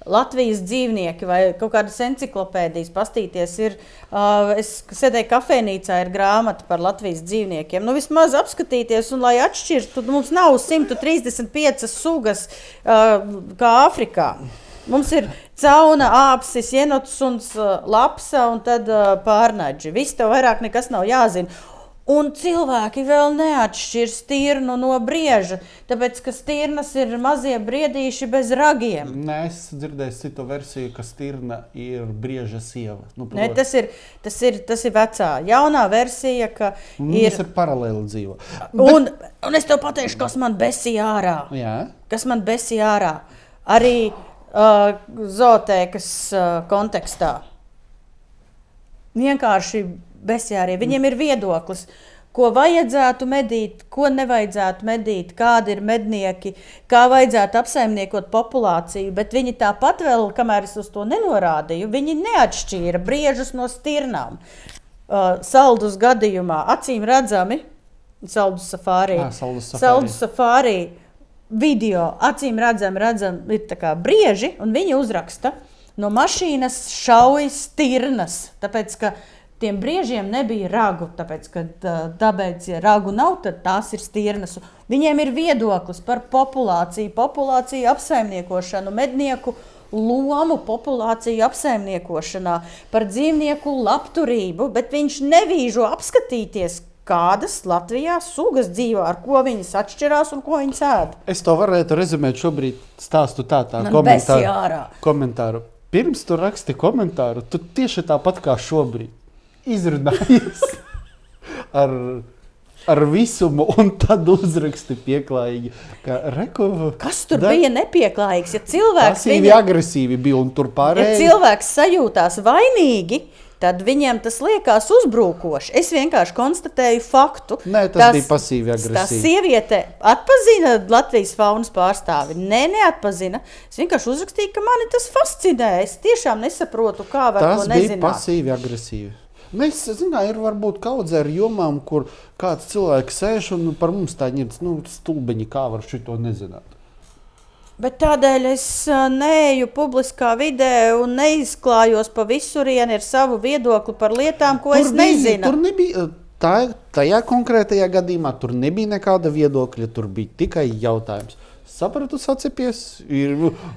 Latvijas dzīvnieki vai kaut kādas enciklopēdijas pastīties ir, es sēdēju kafejnīcā, ir grāmata par Latvijas dzīvniekiem. Vismaz apskatīties, un lai atšķirtu, mums nav 135 sugas kā Āfrikā. Mums ir cauna, āpsis, jenotusuns, lapsa un tad pārnaģi. Viss tev vairāk nekas nav jāzina. Un cilvēki vēl neatšķir stirnu no brieža, tāpēc, ka stirnas ir mazie briedīši bez ragiem. Nē, es dzirdēju citu versiju, ka stirna ir brieža sieva. Nē, tas ir vecā. Jaunā versija, ka ir paralēli dzīvo. Un es tev pateikšu, kas man besīja ārā. Jā. Kas man besīja ārā. Arī zootēkas kontekstā. Vienkārši besjārie. Viņiem ir viedoklis, ko vajadzētu medīt, ko nevajadzētu medīt, kādi ir mednieki, kā vajadzētu apsaimniekot populāciju, bet viņi tāpat vēl, kamēr es uz to nenorādīju, viņi neatšķīra briežus no stirnām. Saldus gadījumā acīm redzami Saldus safārī. Saldus safārī video acīm redzam, ir tā kā brieži, un viņi uzraksta, no mašīnas šaujas stirnas, tāpēc, ka tiem briežiem nebija ragu, tāpēc, ka tāpēc, ja ragu nav, tad tās ir stirnas. Viņiem ir viedoklis par populāciju apsaimniekošanu, mednieku lomu populāciju apsaimniekošanā, par dzīvnieku labturību, bet viņš nevīžo apskatīties, kādas Latvijā sugas dzīvo, ar ko viņas atšķirās un ko viņas ēd. Es to varētu rezumēt šobrīd stāstu tā komentāru. Pirms tu raksti komentāru, tu tieši tāpat kā šobrīd izrunājies ar visumu un tad uzraksti pieklājīgi. Kas tur bija nepieklājīgs? Ja cilvēks agresīvi bija un tur pārējie. Ja cilvēks sajūtās vainīgi, tad viņiem tas liekas uzbrūkoši. Es vienkārši konstatēju faktu. Nē, tas bija pasīvi agresīvi. Tā sieviete atpazina Latvijas faunas pārstāvi? Nē, neatpazina. Es vienkārši uzrakstīju, ka mani tas fascinē. Es tiešām nesaprotu, kā var to nezināt. Tas bija pasīvi agresīvi. Mēs, ir varbūt kaudze ar jomām, kur kāds cilvēks sēž un par mums tā ir stulbeņi, kā var šito nezināt. Bet tādēļ es neeju publiskā vidē un neizklājos pa visurieni ar savu viedokli par lietām, ko es nezinu. Tur nebija, tajā konkrētajā gadījumā tur nebija nekāda viedokļa, tur bija tikai jautājums. Sapratu, sacepies,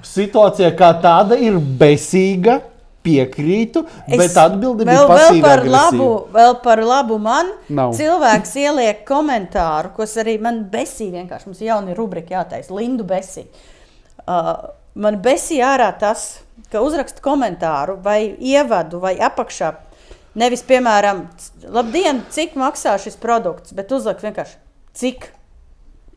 situācija kā tāda ir besīga. Piekrītu, bet atbilde bija pasīvi agresīva. Vēl par labu man cilvēks ieliek komentāru, kas arī man besī vienkārši. Mums jauni rubrika jātaisa, Lindu besī. Man besī ārā tas, ka uzraksta komentāru vai ievadu vai apakšā. Nevis, piemēram, labdien, cik maksā šis produkts, bet uzliek vienkārši cik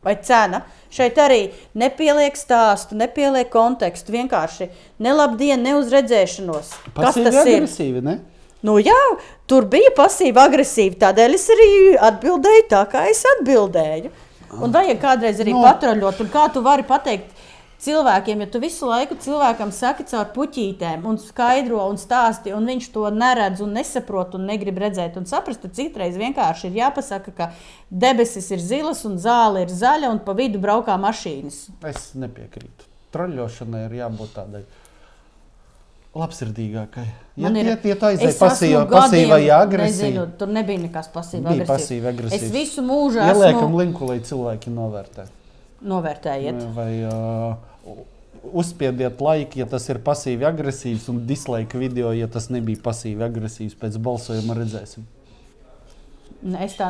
vai cena. Šeit arī nepieliek stāstu, nepieliek kontekstu, vienkārši ne labdien, ne uz redzēšanos. Kas tas ir? Agresīvi, ne? Nu jā, tur bija pasīvi agresīvi, tādēļ es arī atbildēju tā, kā es atbildēju. Un vajag kādreiz arī patraļot, un kā tu vari pateikt cilvēkiem, ja tu visu laiku cilvēkam saki caur puķītēm un skaidro un stāsti, un viņš to neredz un nesaprot un negrib redzēt un saprast, tad citreiz vienkārši ir jāpasaka, ka debesis ir zilas un zāle ir zaļa un pa vidu braukā mašīnas. Es nepiekrītu. Traļošanai ir jābūt tādai labsirdīgākai. Ja tu aizēji pasīvai agresīvi. Nezinu, tur nebija nekas pasīvi agresīvi. Es visu mūžu ieliekam linku, lai cilvēki novērtē. Novērtējiet. Vai uzspiediet laiku, ja tas ir pasīvi agresīvs, un dislike video, ja tas nebija pasīvi agresīvs. Pēc balsojuma redzēsim. Es tā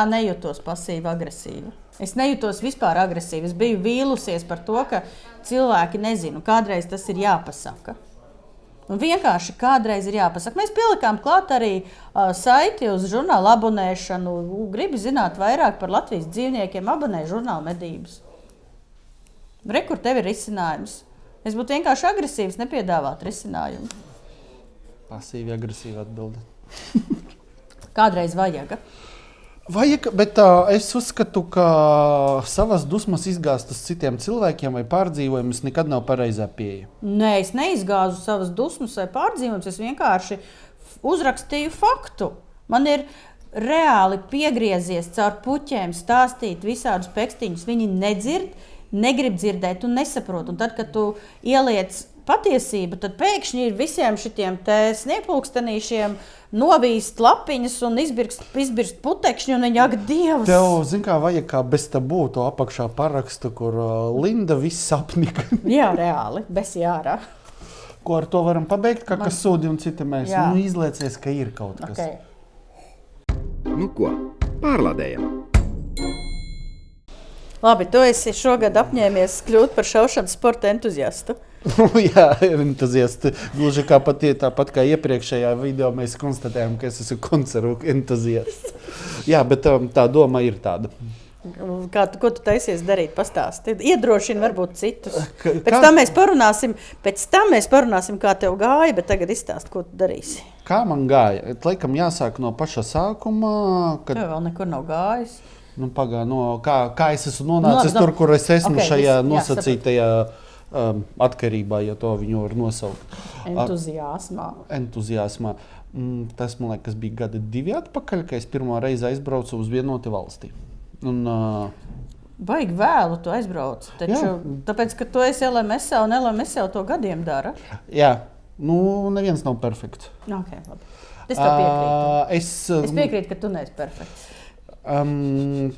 nejutos pasīvi agresīvi. Es nejutos vispār agresīvi. Es biju vīlusies par to, ka cilvēki nezinu. Kādreiz tas ir jāpasaka. Un vienkārši kādreiz ir jāpasaka. Mēs pielikām klāt arī saiti uz žurnālu abonēšanu. Gribu zināt vairāk par Latvijas dzīvniekiem, abonē žurnālu medības. Kur tev ir risinājums? Es būtu vienkārši agresīvs, nepiedāvāt risinājumu. Pasīvi agresīvi atbildi. Kādreiz vajag. Vajag, bet es uzskatu, ka savas dusmas izgāzt uz citiem cilvēkiem vai pārdzīvojumus nekad nav pareizā pieeja. Nē, es neizgāzu savas dusmas vai pārdzīvojumus, es vienkārši uzrakstīju faktu. Man ir reāli piegriezies caur puķēm stāstīt visādus pekstiņus. Viņi nedzird, negrib dzirdēt un nesaprot. Un tad, kad tu ieliec patiesību, tad pēkšņi ir visiem šitiem sniegpulkstenīšiem novīst lapiņas un izbirst putekšņi un viņi, ak, Dievs! Tev, kā vajag kā bez tabū to apakšā parakstu, kur Linda viss sapnika. Jā, reāli, bez jārā. Ko ar to varam pabeigt, kā kas sūdi un citi mēs? Nu, izliecies, ka ir kaut kas. Okay. Nu ko, pārlādējam. Labi, tu esi šogad apņēmies kļūt par šaušanas sporta entuziastu. Jā, entuziasti. Gluži kā tāpat kā iepriekšējā video mēs konstatējām, ka es esmu koncertu entuziasts. Jā, bet tā doma ir tāda. Ko tu taisies darīt? Pastāsti. Iedrošini varbūt citus. Pēc tam mēs parunāsim, kā tev gāja, bet tagad izstāst, ko tu darīsi. Kā man gāja? Laikam jāsāk no paša sākuma. Tev vēl nekur nav gājis. Nu, kā es esmu nonācis tur, kur es esmu šajā nosacītajā atkarībā, ja to viņu var nosaukt. Entuziasmā. Tas, man liekas, bija gada 2 atpakaļ, kad es pirmo reizi aizbraucu uz vienoti valstī. Un, Baigi vēlu tu aizbrauc, taču tāpēc, ka tu esi LMS, un LMS jau to gadiem dara. Jā, neviens nav perfekts. Okay, labi. Es tev piekrītu. Es piekrītu, ka tu neesi perfekts.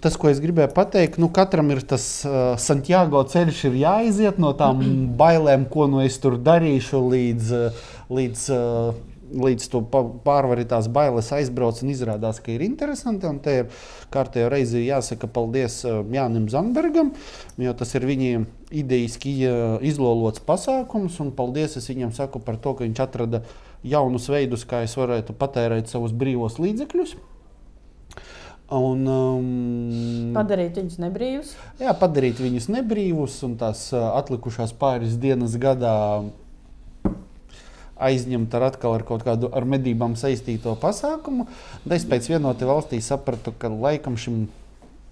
Tas, ko es gribēju pateikt, katram ir tas Santiago ceļš ir jāiziet no tām bailēm, ko es tur darīšu, līdz to pārvarītās bailes aizbrauc un izrādās, ka ir interesanti. Un te ir kārtējo reizi jāsaka paldies Jānim Zandbergam, jo tas ir viņiem idejiski izlolots pasākums. Un paldies es viņam saku par to, ka viņš atrada jaunus veidus, kā es varētu patērēt savus brīvos līdzekļus. Un, padarīt viņus nebrīvus? Jā, padarīt viņus nebrīvus un tās atlikušās pāris dienas gadā aizņemt ar kaut kādu ar medībām saistīto pasākumu. Es pēc vienoti valstī sapratu, ka laikam šim,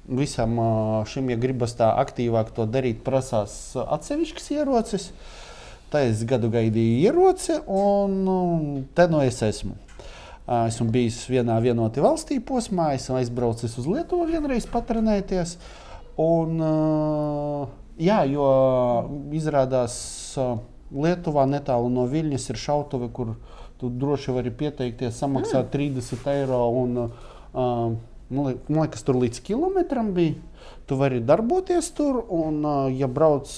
ja gribas tā aktīvāk to darīt, prasās atsevišķas ieroces. Tā es gadu gaidīju ieroci un te es esmu. Esmu bijis vienā vienoti valstī posmā, esmu aizbraucis uz Lietuvu vienreiz patrenēties. Un, jo izrādās Lietuvā netālu no Viļņas ir šautuve, kur tu droši vari pieteikties, samaksāt 30 eiro un, man liekas, tur līdz kilometram bija. Tu vari darboties tur un, ja brauc,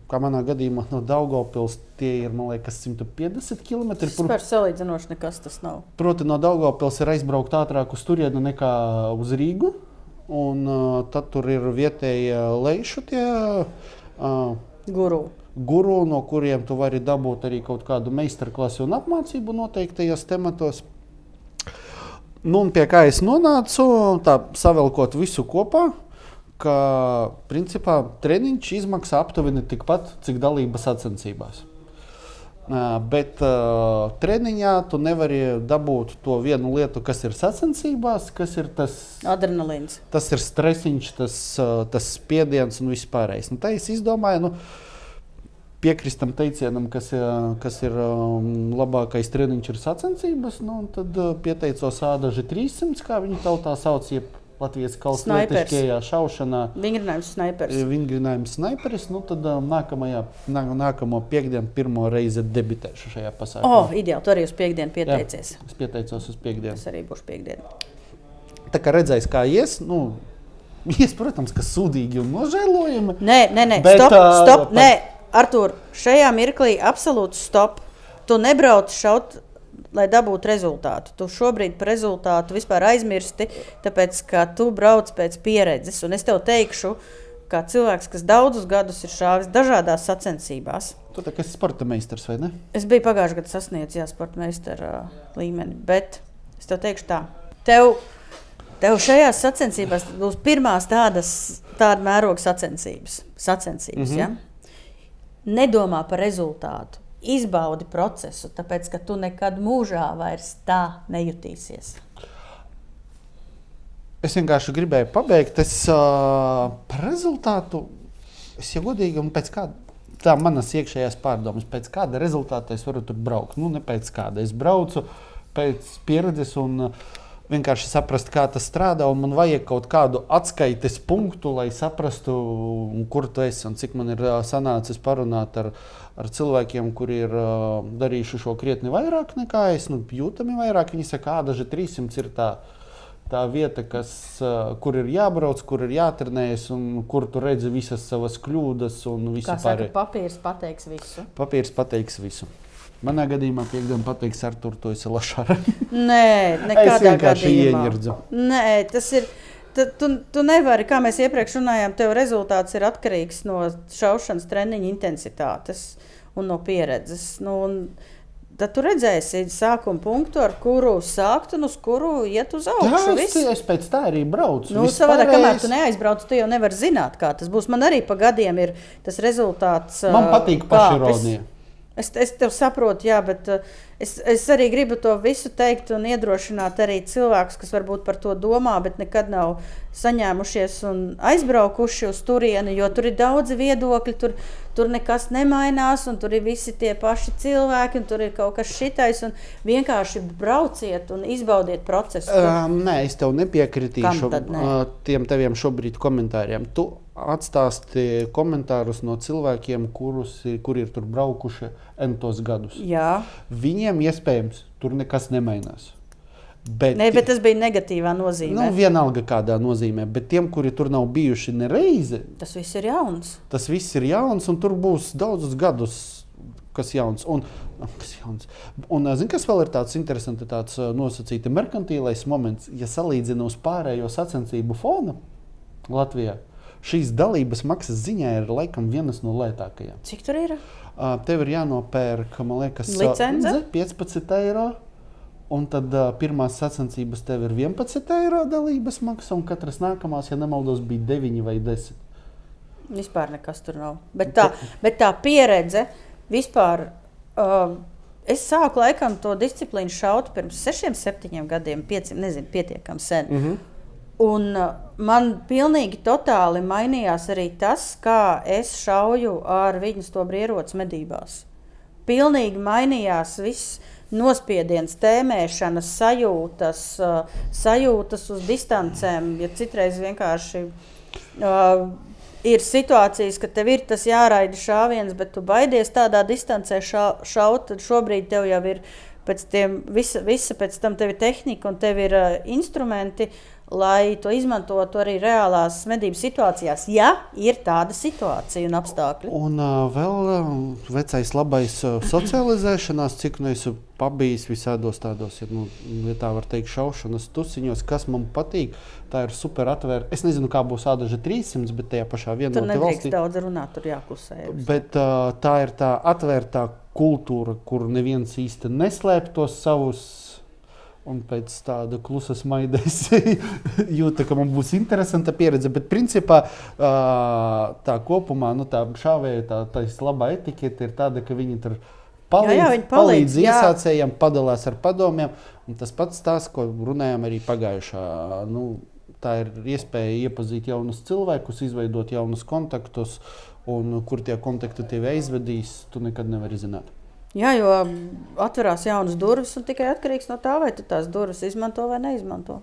kā manā gadījumā, no Daugavpils, tie ir, man liekas, 150 km. Tas par salīdzinoši nekas tas nav. Proti, no Daugavpils ir aizbraukt ātrāk uz turienu nekā uz Rīgu. Un tad tur ir vietēji leišu tie guru, no kuriem tu vari dabūt arī kaut kādu meistarklasi un apmācību noteiktajos tematos. Un pie kā es nonācu, tā savelkot visu kopā, ka principā treniņš izmaksā aptuveni tikpat, cik dalība sacensībās. Bet treniņā tu nevari dabūt to vienu lietu, kas ir sacensībās, kas ir tas adrenalīns. Tas ir stresiņš, tas spiediens un viss pārējais. Tā es izdomāju, piekristam teicienam, kas ir labākais treniņš ir sacensības, tad pieteicos ādaži 300, kā viņi tautā sauc, jeb Latvijas kausletiskajā šaušanā. Vingrinājums snaiperis. Tad nākamo piekdienu pirmo reizi debitēšu šajā pasākumā. Ideāli, tu arī uz piekdienu pieteicies. Jā, es pieteicos uz piekdienu. Es arī būšu piekdienu. Tā kā redzējis, kā protams, ka sūdīgi un nožēlojami. Nē, stop. Nē, Artūr, šajā mirklī absolūti stop. Tu nebrauc šaut, lai dabūtu rezultātu. Tu šobrīd par rezultātu vispār aizmirsti, tāpēc, ka tu brauc pēc pieredzes. Un es tev teikšu, kā cilvēks, kas daudzus gadus ir šāvis dažādās sacensībās. Tu tā kā esi sporta meistars, vai ne? Es biju pagājušajā gadā sasniedzis sporta meistara līmeni, bet es tev teikšu tā. Tev šajās sacensībās būs pirmās tāda mēroga sacensības, ja? Nedomā par rezultātu. Izbaudi procesu, tāpēc, ka tu nekad mūžā vairs tā nejutīsies. Es vienkārši gribēju pabeigt. Par rezultātu, es jau godīgi, un pēc kāda, tā manas iekšējās pārdomas, pēc kāda rezultāta es varu tur braukt. Ne pēc kāda. Es braucu pēc pieredzes un vienkārši saprast, kā tas strādā, un man vajag kaut kādu atskaites punktu, lai saprastu, kur tu esi un cik man ir sanācis parunāt ar cilvēkiem, kuri ir darījuši šo krietni vairāk nekā es, jūtami vairāk. Viņi saka, ādaži 300 ir tā vieta, kur ir jābrauc, kur ir jātrenējas un kur tu redzi visas savas kļūdas un visu pārējo. Kā saka, papīrs pateiks visu. Papīrs pateiks visu. Manā gadījumā piekdienu pateiks, Artur, tu esi lašāra. Nē, nekādā gadījumā. Ieņirdzu. Nē, tas ir, tu nevari, kā mēs iepriekš runājām, tev rezultāts ir atkarīgs no šaušanas treniņa intensitātes un no pieredzes. Tad tu redzēsi sākuma punktu, ar kuru sākt un uz kuru iet uz augšu. Jā, es pēc tā arī braucu. Savādāk, kamēr tu neaizbrauc, tu jau nevari zināt, kā tas būs. Man arī pa gadiem ir tas rezultāts. Man patīk pašironija. Es tev saprotu, jā, bet Es arī gribu to visu teikt un iedrošināt arī cilvēkus, kas varbūt par to domā, bet nekad nav saņēmušies un aizbraukuši uz turieni, jo tur ir daudzi viedokļi, tur nekas nemainās, un tur ir visi tie paši cilvēki, un tur ir kaut kas šitais, un vienkārši brauciet un izbaudiet procesu. Nē, es tev nepiekritīšu tiem teviem šobrīd komentāriem. Tu atstāsti komentārus no cilvēkiem, kuri ir tur braukuši entos gadus. Jā. Viņiem iespējams tur nekas nemainās. Bet tas bija negatīvā nozīmē. Vienalga kādā nozīmē, bet tiem, kuri tur nav bijuši nereizi, tas viss ir jauns. Tas viss ir jauns, un tur būs daudzus gadus, kas jauns. Un zini, kas vēl ir tāds interesants, tāds nosacīti merkantīlais moments, ja salīdzina uz pārējo sacensību fona Latvijā. Šīs dalības maksas ziņā ir laikam vienas no lētākajām. Cik tur ir? Tev ir jānopērk, man liekas, licence 15 eiro. Un tad pirmās sacensības tev ir 11 eiro dalības maksa, un katras nākamās, ja nemaldos, bija 9 vai 10. Vispār nekas tur nav. Bet tā pieredze vispār, es sāku laikam to disciplīnu šaut pirms 6-7 gadiem, 5, nezinu, pietiekam sen. Un man pilnīgi totāli mainījās arī tas, kā es šauju ar viņu stobru ieroci medībās. Pilnīgi mainījās viss. Nospiediens, tēmēšanas, sajūtas uz distancēm, ja citreiz vienkārši ir situācijas, ka tev ir tas jāraida šāviens, bet tu baidies tādā distancē šaut, tad šobrīd tev jau ir visa pēc tam tev ir tehnika un tev ir instrumenti, lai to izmantotu arī reālās medību situācijās, ja ir tāda situācija un apstākļi. Un vēl vecais labais socializēšanās, cik nu esmu pabijis visādos tādos, ja tā var teikt, šaušanas tusiņos, kas man patīk, tā ir super atvērta. Es nezinu, kā būs Ādaža 300, bet tajā pašā vienotā valstī. Tur nedrīkst daudz runāt, tur jāklusē. Bet tā ir tā atvērtā kultūra, kur neviens īsti neslēp tos savus. Un pēc tāda klusa smaida es jūtu, ka man būs interesanta pieredze. Bet principā tā kopumā, tā šāvēja, tā labā etikete ir tāda, ka viņi tur palīdz iesācējiem, padalās ar padomiem. Un tas pats tās, ko runājām arī pagājušā. Tā ir iespēja iepazīt jaunus cilvēkus, izveidot jaunus kontaktus, un kur tie kontakti tevi aizvedīs, tu nekad nevari zināt. Jā, jo atverās jaunas durvis un tikai atkarīgs no tā, vai tu tās durvis izmanto vai neizmanto.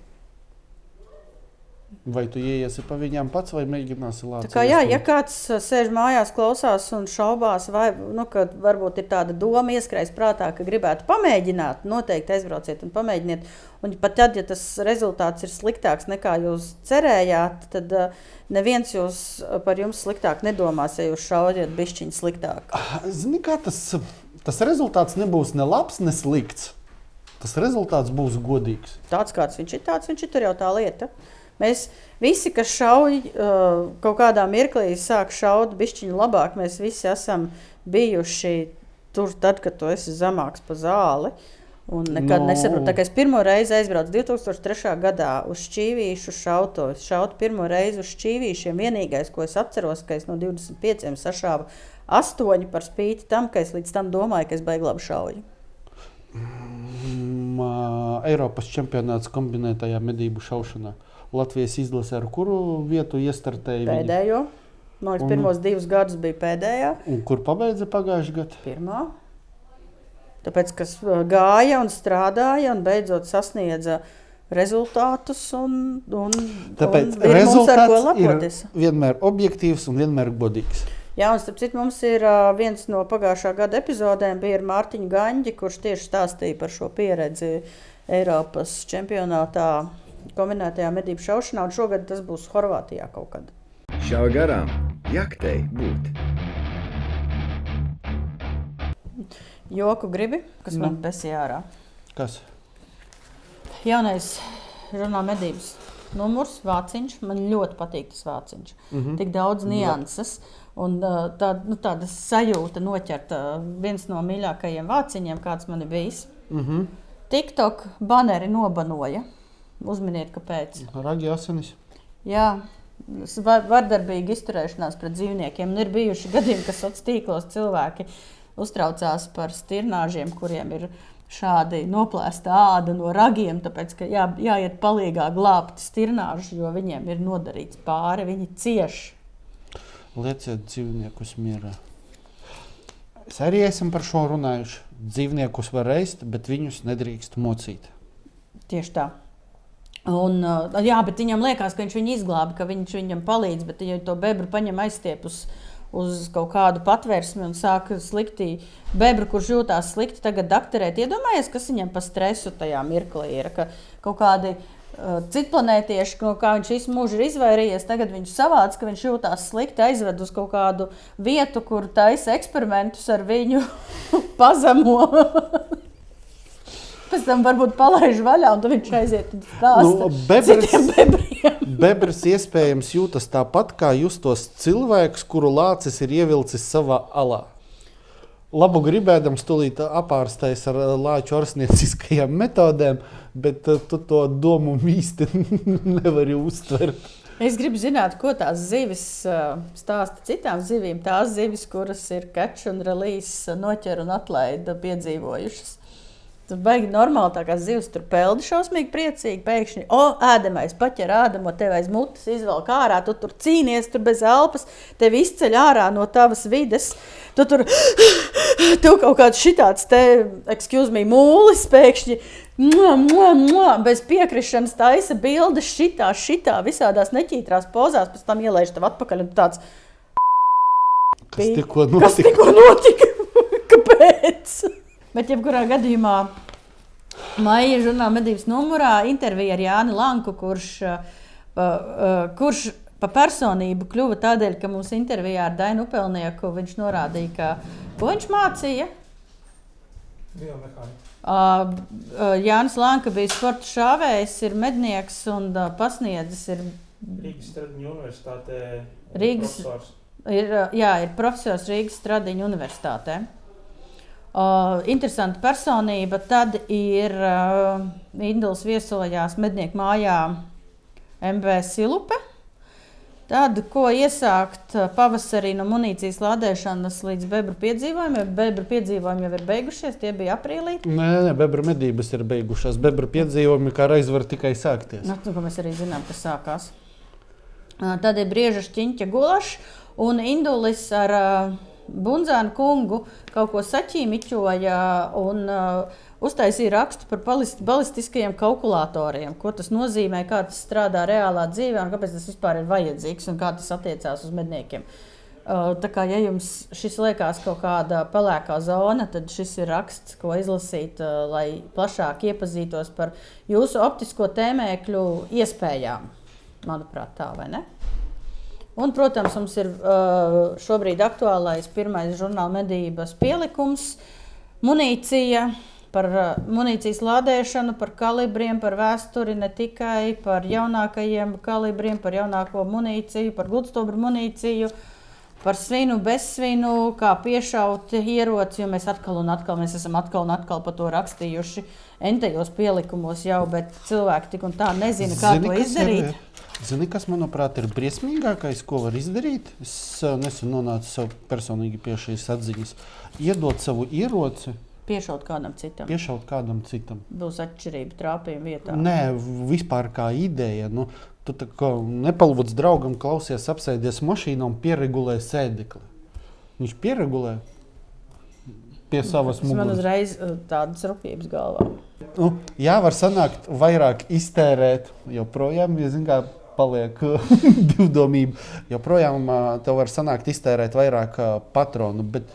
Vai tu ieiesi pa viņām pats vai mēģināsi lāci? Tā kā jā, ja kāds sēž mājās, klausās un šaubās, vai kad varbūt ir tāda doma ieskrējas prātā, ka gribētu pamēģināt, noteikti aizbrauciet un pamēģiniet. Un pat tad, ja tas rezultāts ir sliktāks nekā jūs cerējāt, tad neviens par jums sliktāk nedomās, ja jūs šaujat bišķiņu sliktāk. Zini, kā tas rezultāts nebūs ne labs, ne slikts. Tas rezultāts būs godīgs. Tāds, kāds viņš ir, tur jau tā lieta. Mēs visi, kas šauj, kaut kādā mirklī sāk šaut bišķiņu labāk, mēs visi esam bijuši tur tad, kad tu esi zemāks pa zāli. Un nekad nesaprotu. Tā kā es pirmo reizi aizbraucu 2003. gadā uz šķīvīšu šautu pirmo reizi uz šķīvīšiem. Vienīgais, ko es atceros, ka es no 25 sašāvu 8 par spīti tam, ka es līdz tam domāju, ka es baigi labi šauju. Eiropas čempionāts kombinētajā medību šaušanā. Latvijas izlase ar kuru vietu iestartēja? Pēdējo. Man liekas, pirmos 2 gadus bija pēdējā. Un kur pabeidza pagājušajā gadā? Pirmā. Tāpēc, kas gāja un strādāja un beidzot sasniedza rezultātus tāpēc rezultāts ir vienmēr objektīvs un vienmēr godīgs. Jā, un starp citu mums ir viens no pagājušā gada epizodēm bija ar Mārtiņu Gaņģi, kurš tieši stāstīja par šo pieredzi Eiropas čempionātā kombinētajā medību šaušanā, un šogad tas būs Horvātijā kaut kad. Šā garām jaktei būt. Joku gribi, kas man besīja ārā? Kas? Jaunais žurnāla medības numurs, vāciņš. Man ļoti patīk tas vāciņš. Tik daudz nianses. Un tāda sajūta noķert viens no mīļākajiem vāciņiem, kāds man ir bijis. TikTok baneri nobanoja. Uzminiet, kāpēc. Ragi asinis. Jā, vardarbīga izturēšanās pret dzīvniekiem. Ir bijuši gadījumi, ka sociālos tīklos cilvēki uztraucās par stirnāžiem, kuriem ir šādi noplēsta āda no ragiem, tāpēc, ka jāiet palīgā glābt stirnāžu, jo viņiem ir nodarīts pāri, viņi cieši. Lieciet dzīvniekus mierā. Es arī esam par šo runājuši. Dzīvniekus var ēst, bet viņus nedrīkst mocīt. Tieši tā. Un, jā, bet viņam liekas, ka viņš viņu izglāba, ka viņš viņam palīdz, bet ja to bebru paņem aizstiep uz kaut kādu patvērsmi un sāk slikti. Bebru, kurš jūtās slikti, tagad dakterēt. Iedomājies, kas viņam pa stresu tajā mirklī ir, ka kaut kādi citplanētieši, no kā viņš visu mūžu ir izvairījies, tagad viņš savāc, ka viņš jūtās slikti, aizved uz kaut kādu vietu, kur taisa eksperimentus ar viņu pazemo. Pēc tam varbūt palaiž vaļā, un tad viņš aiziet un stāsta citiem bebriem. Bebrs iespējams jūtas tāpat, kā justos cilvēks, kuru lācis ir ievilcis savā alā. Labu gribēdams tūlīt apārstais ar lāču ārstnieciskajām metodēm, bet tu to domu īsti nevari uztvert. Es gribu zināt, ko tās zivis stāsta citām zivīm. Tās zivis, kuras ir catch un release noķer un atlaida piedzīvojušas. Tur baigi normāli tā kā zivs tur peldi šausmīgi priecīgi, pēkšņi, ēdamais, paķer ēdamo, tev aiz mutes izvelk ārā, tu tur cīnies, tur bez elpas, tev izceļ ārā no tavas vides, tev kaut kāds šitāds excuse me, mūlis pēkšņi, bez piekrišanas taisa bildes šitā, visādās neķītrās pozās, pēc tam ielaiž tev atpakaļ un tāds, Kas tikko notika? Kāpēc? Bet jebkurā gadījumā maija žurnāla medības numurā intervija ar Jāni Lanku, kurš pa personību kļuva tādēļ, ka mums intervijā ar Dainu Upelnieku viņš norādīja, ka ko viņš mācīja? Jānis Lanka bija sporta šāvējs, ir mednieks un pasniedzis ir Rīgas Stradiņu universitātē profesors. Ir profesors Rīgas Stradiņu universitātē. Interesanta personība. Tad ir Induls viesojās mednieku mājā MV Silupe. Tad, ko iesākt pavasarī no munīcijas lādēšanas līdz bebru piedzīvojumiem. Bebru piedzīvojumi jau ir beigušies, tie bija aprīlī. Nē, bebru medības ir beigušās. Bebru piedzīvojumi kā reiz var tikai sākties. Ko mēs arī zinām, kas sākās. Tad ir Brieža Šķiņķa Gulašs un Indulis ar Bundzānu kungu kaut ko saķīmiķoja un uztaisīja rakstu par balistiskajiem kalkulatoriem. Ko tas nozīmē, kā tas strādā reālā dzīvē un kāpēc tas vispār ir vajadzīgs un kā tas attiecās uz medniekiem. Tā kā, ja jums šis liekas kaut kāda pelēkā zona, tad šis ir raksts, ko izlasīt, lai plašāk iepazītos par jūsu optisko tēmēkļu iespējām. Manuprāt, tā vai ne? Un, protams, mums ir šobrīd aktuālais pirmais žurnāla medības pielikums, munīcija, par munīcijas lādēšanu, par kalibriem, par vēsturi, ne tikai par jaunākajiem kalibriem, par jaunāko munīciju, par gludstobru munīciju, par svinu, bezsvinu, kā piešaut ieroci, jo mēs esam atkal un atkal par to rakstījuši entajos pielikumos jau, bet cilvēki tik un tā nezina, kā to izdarīt. Zini, kas, manuprāt, ir briesmīgākais, ko var izdarīt? Es nesen nonācu sev personīgi pie šīs atziņas. Iedot savu ieroci. Piešaut kādam citam. Būs atšķirība trāpījuma vietā. Nē, vispār kā ideja. Tu tā kā nepalūdz draugam, klausies, apsēdies mašīnā un pieregulē sēdekli. Viņš pieregulē pie savas muguras. Man uzreiz tādas rupības galvā. Jā, var sanākt vairāk iztērēt, joprojām, ja paliek divdomība. Joprojām tev var sanākt iztērēt vairāk patronu, bet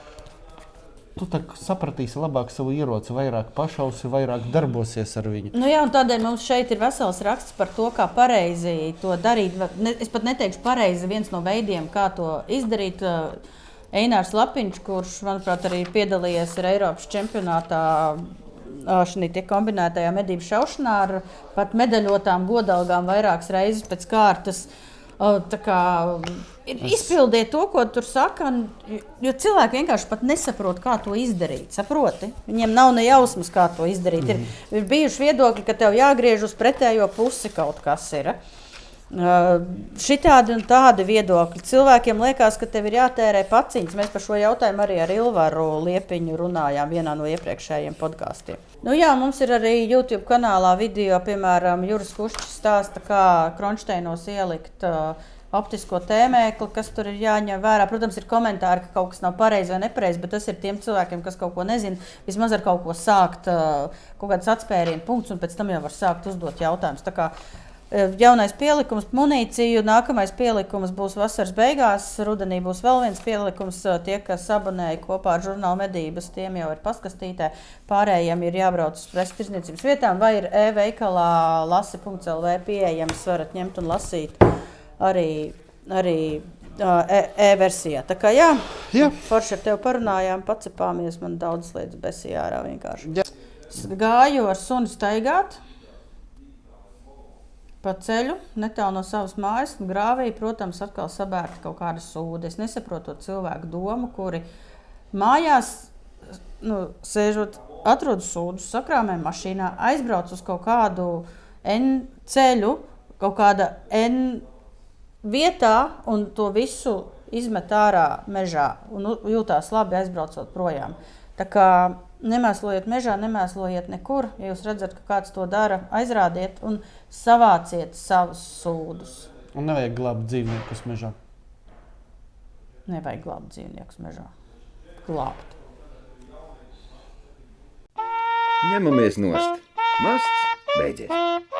tu tā sapratīsi labāk savu ieroci, vairāk pašausi, vairāk darbosies ar viņu. Jā, un tādēļ mums šeit ir vesels raksts par to, kā pareizi to darīt. Es pat neteikšu pareizi, viens no veidiem, kā to izdarīt. Einārs Lapiņš, kurš, manuprāt, arī piedalījies Eiropas čempionātā šī kombinētajā medību šaušanā ar pat medaļotām godalgām vairākas reizes pēc kārtas. Izpildiet to, ko tur saka, jo cilvēki vienkārši pat nesaprot, kā to izdarīt. Saproti? Viņiem nav ne jausmas, kā to izdarīt. Ir bijuši viedokļi, ka tev jāgriež uz pretējo pusi kaut kas ir. Šitādi un tādi viedokļi. Cilvēkiem liekas, ka tev ir jātērē paciņas. Mēs par šo jautājumu arī ar Ilvaru Liepiņu runājām vienā no iepriekšējiem podkāstiem. Nu jā, mums ir arī YouTube kanālā video, piemēram, Juris Kušķis stāsta, kā Kronšteinos ielikt optisko tēmēkli, kas tur ir jāņem vērā. Protams, ir komentāri, ka kaut kas nav pareizi vai nepareizi, bet tas ir tiem cilvēkiem, kas kaut ko nezina. Vismaz ar kaut ko sākt, kaut kāds atspērienu punkts, un pēc tam jau var sākt uzdot jautājumus. Tā kā jaunais pielikums, munīciju, nākamais pielikums būs vasaras beigās, rudenī būs vēl viens pielikums. Tie, kas abonēja kopā ar žurnālu Medības, tiem jau ir paskastītē. Pārējiem ir jābrauc uz preses tirdzniecības vietām vai ir e-veikalā lasi.lv pieejams, varat ņemt un lasīt arī e-versijā. Tā kā jā. Forši ar tevi parunājām, pacepāmies, man daudz lietas besīja ārā vienkārši. Jā. Gāju ar suni staigāt pa ceļu, netālu no savas mājas, un grāvī, protams, atkal sabērta kaut kāda sūda. Es nesaprotu to cilvēku domu, kuri mājās, sēžot, atrod sūdu, sakrāmē mašīnā, aizbrauc uz kaut kādu ceļu, kaut kāda vietā, un to visu izmet ārā mežā, un jūtās labi aizbraucot projām. Tā kā nemēslojiet mežā, nemēslojiet nekur. Ja jūs redzat, ka kāds to dara, aizrādiet un savāciet savus sūdus. Un nevajag glābt dzīvniekus mežā. Nevajag glābt dzīvniekus mežā. Glābt. Ņemamies nost. Masts beidzies.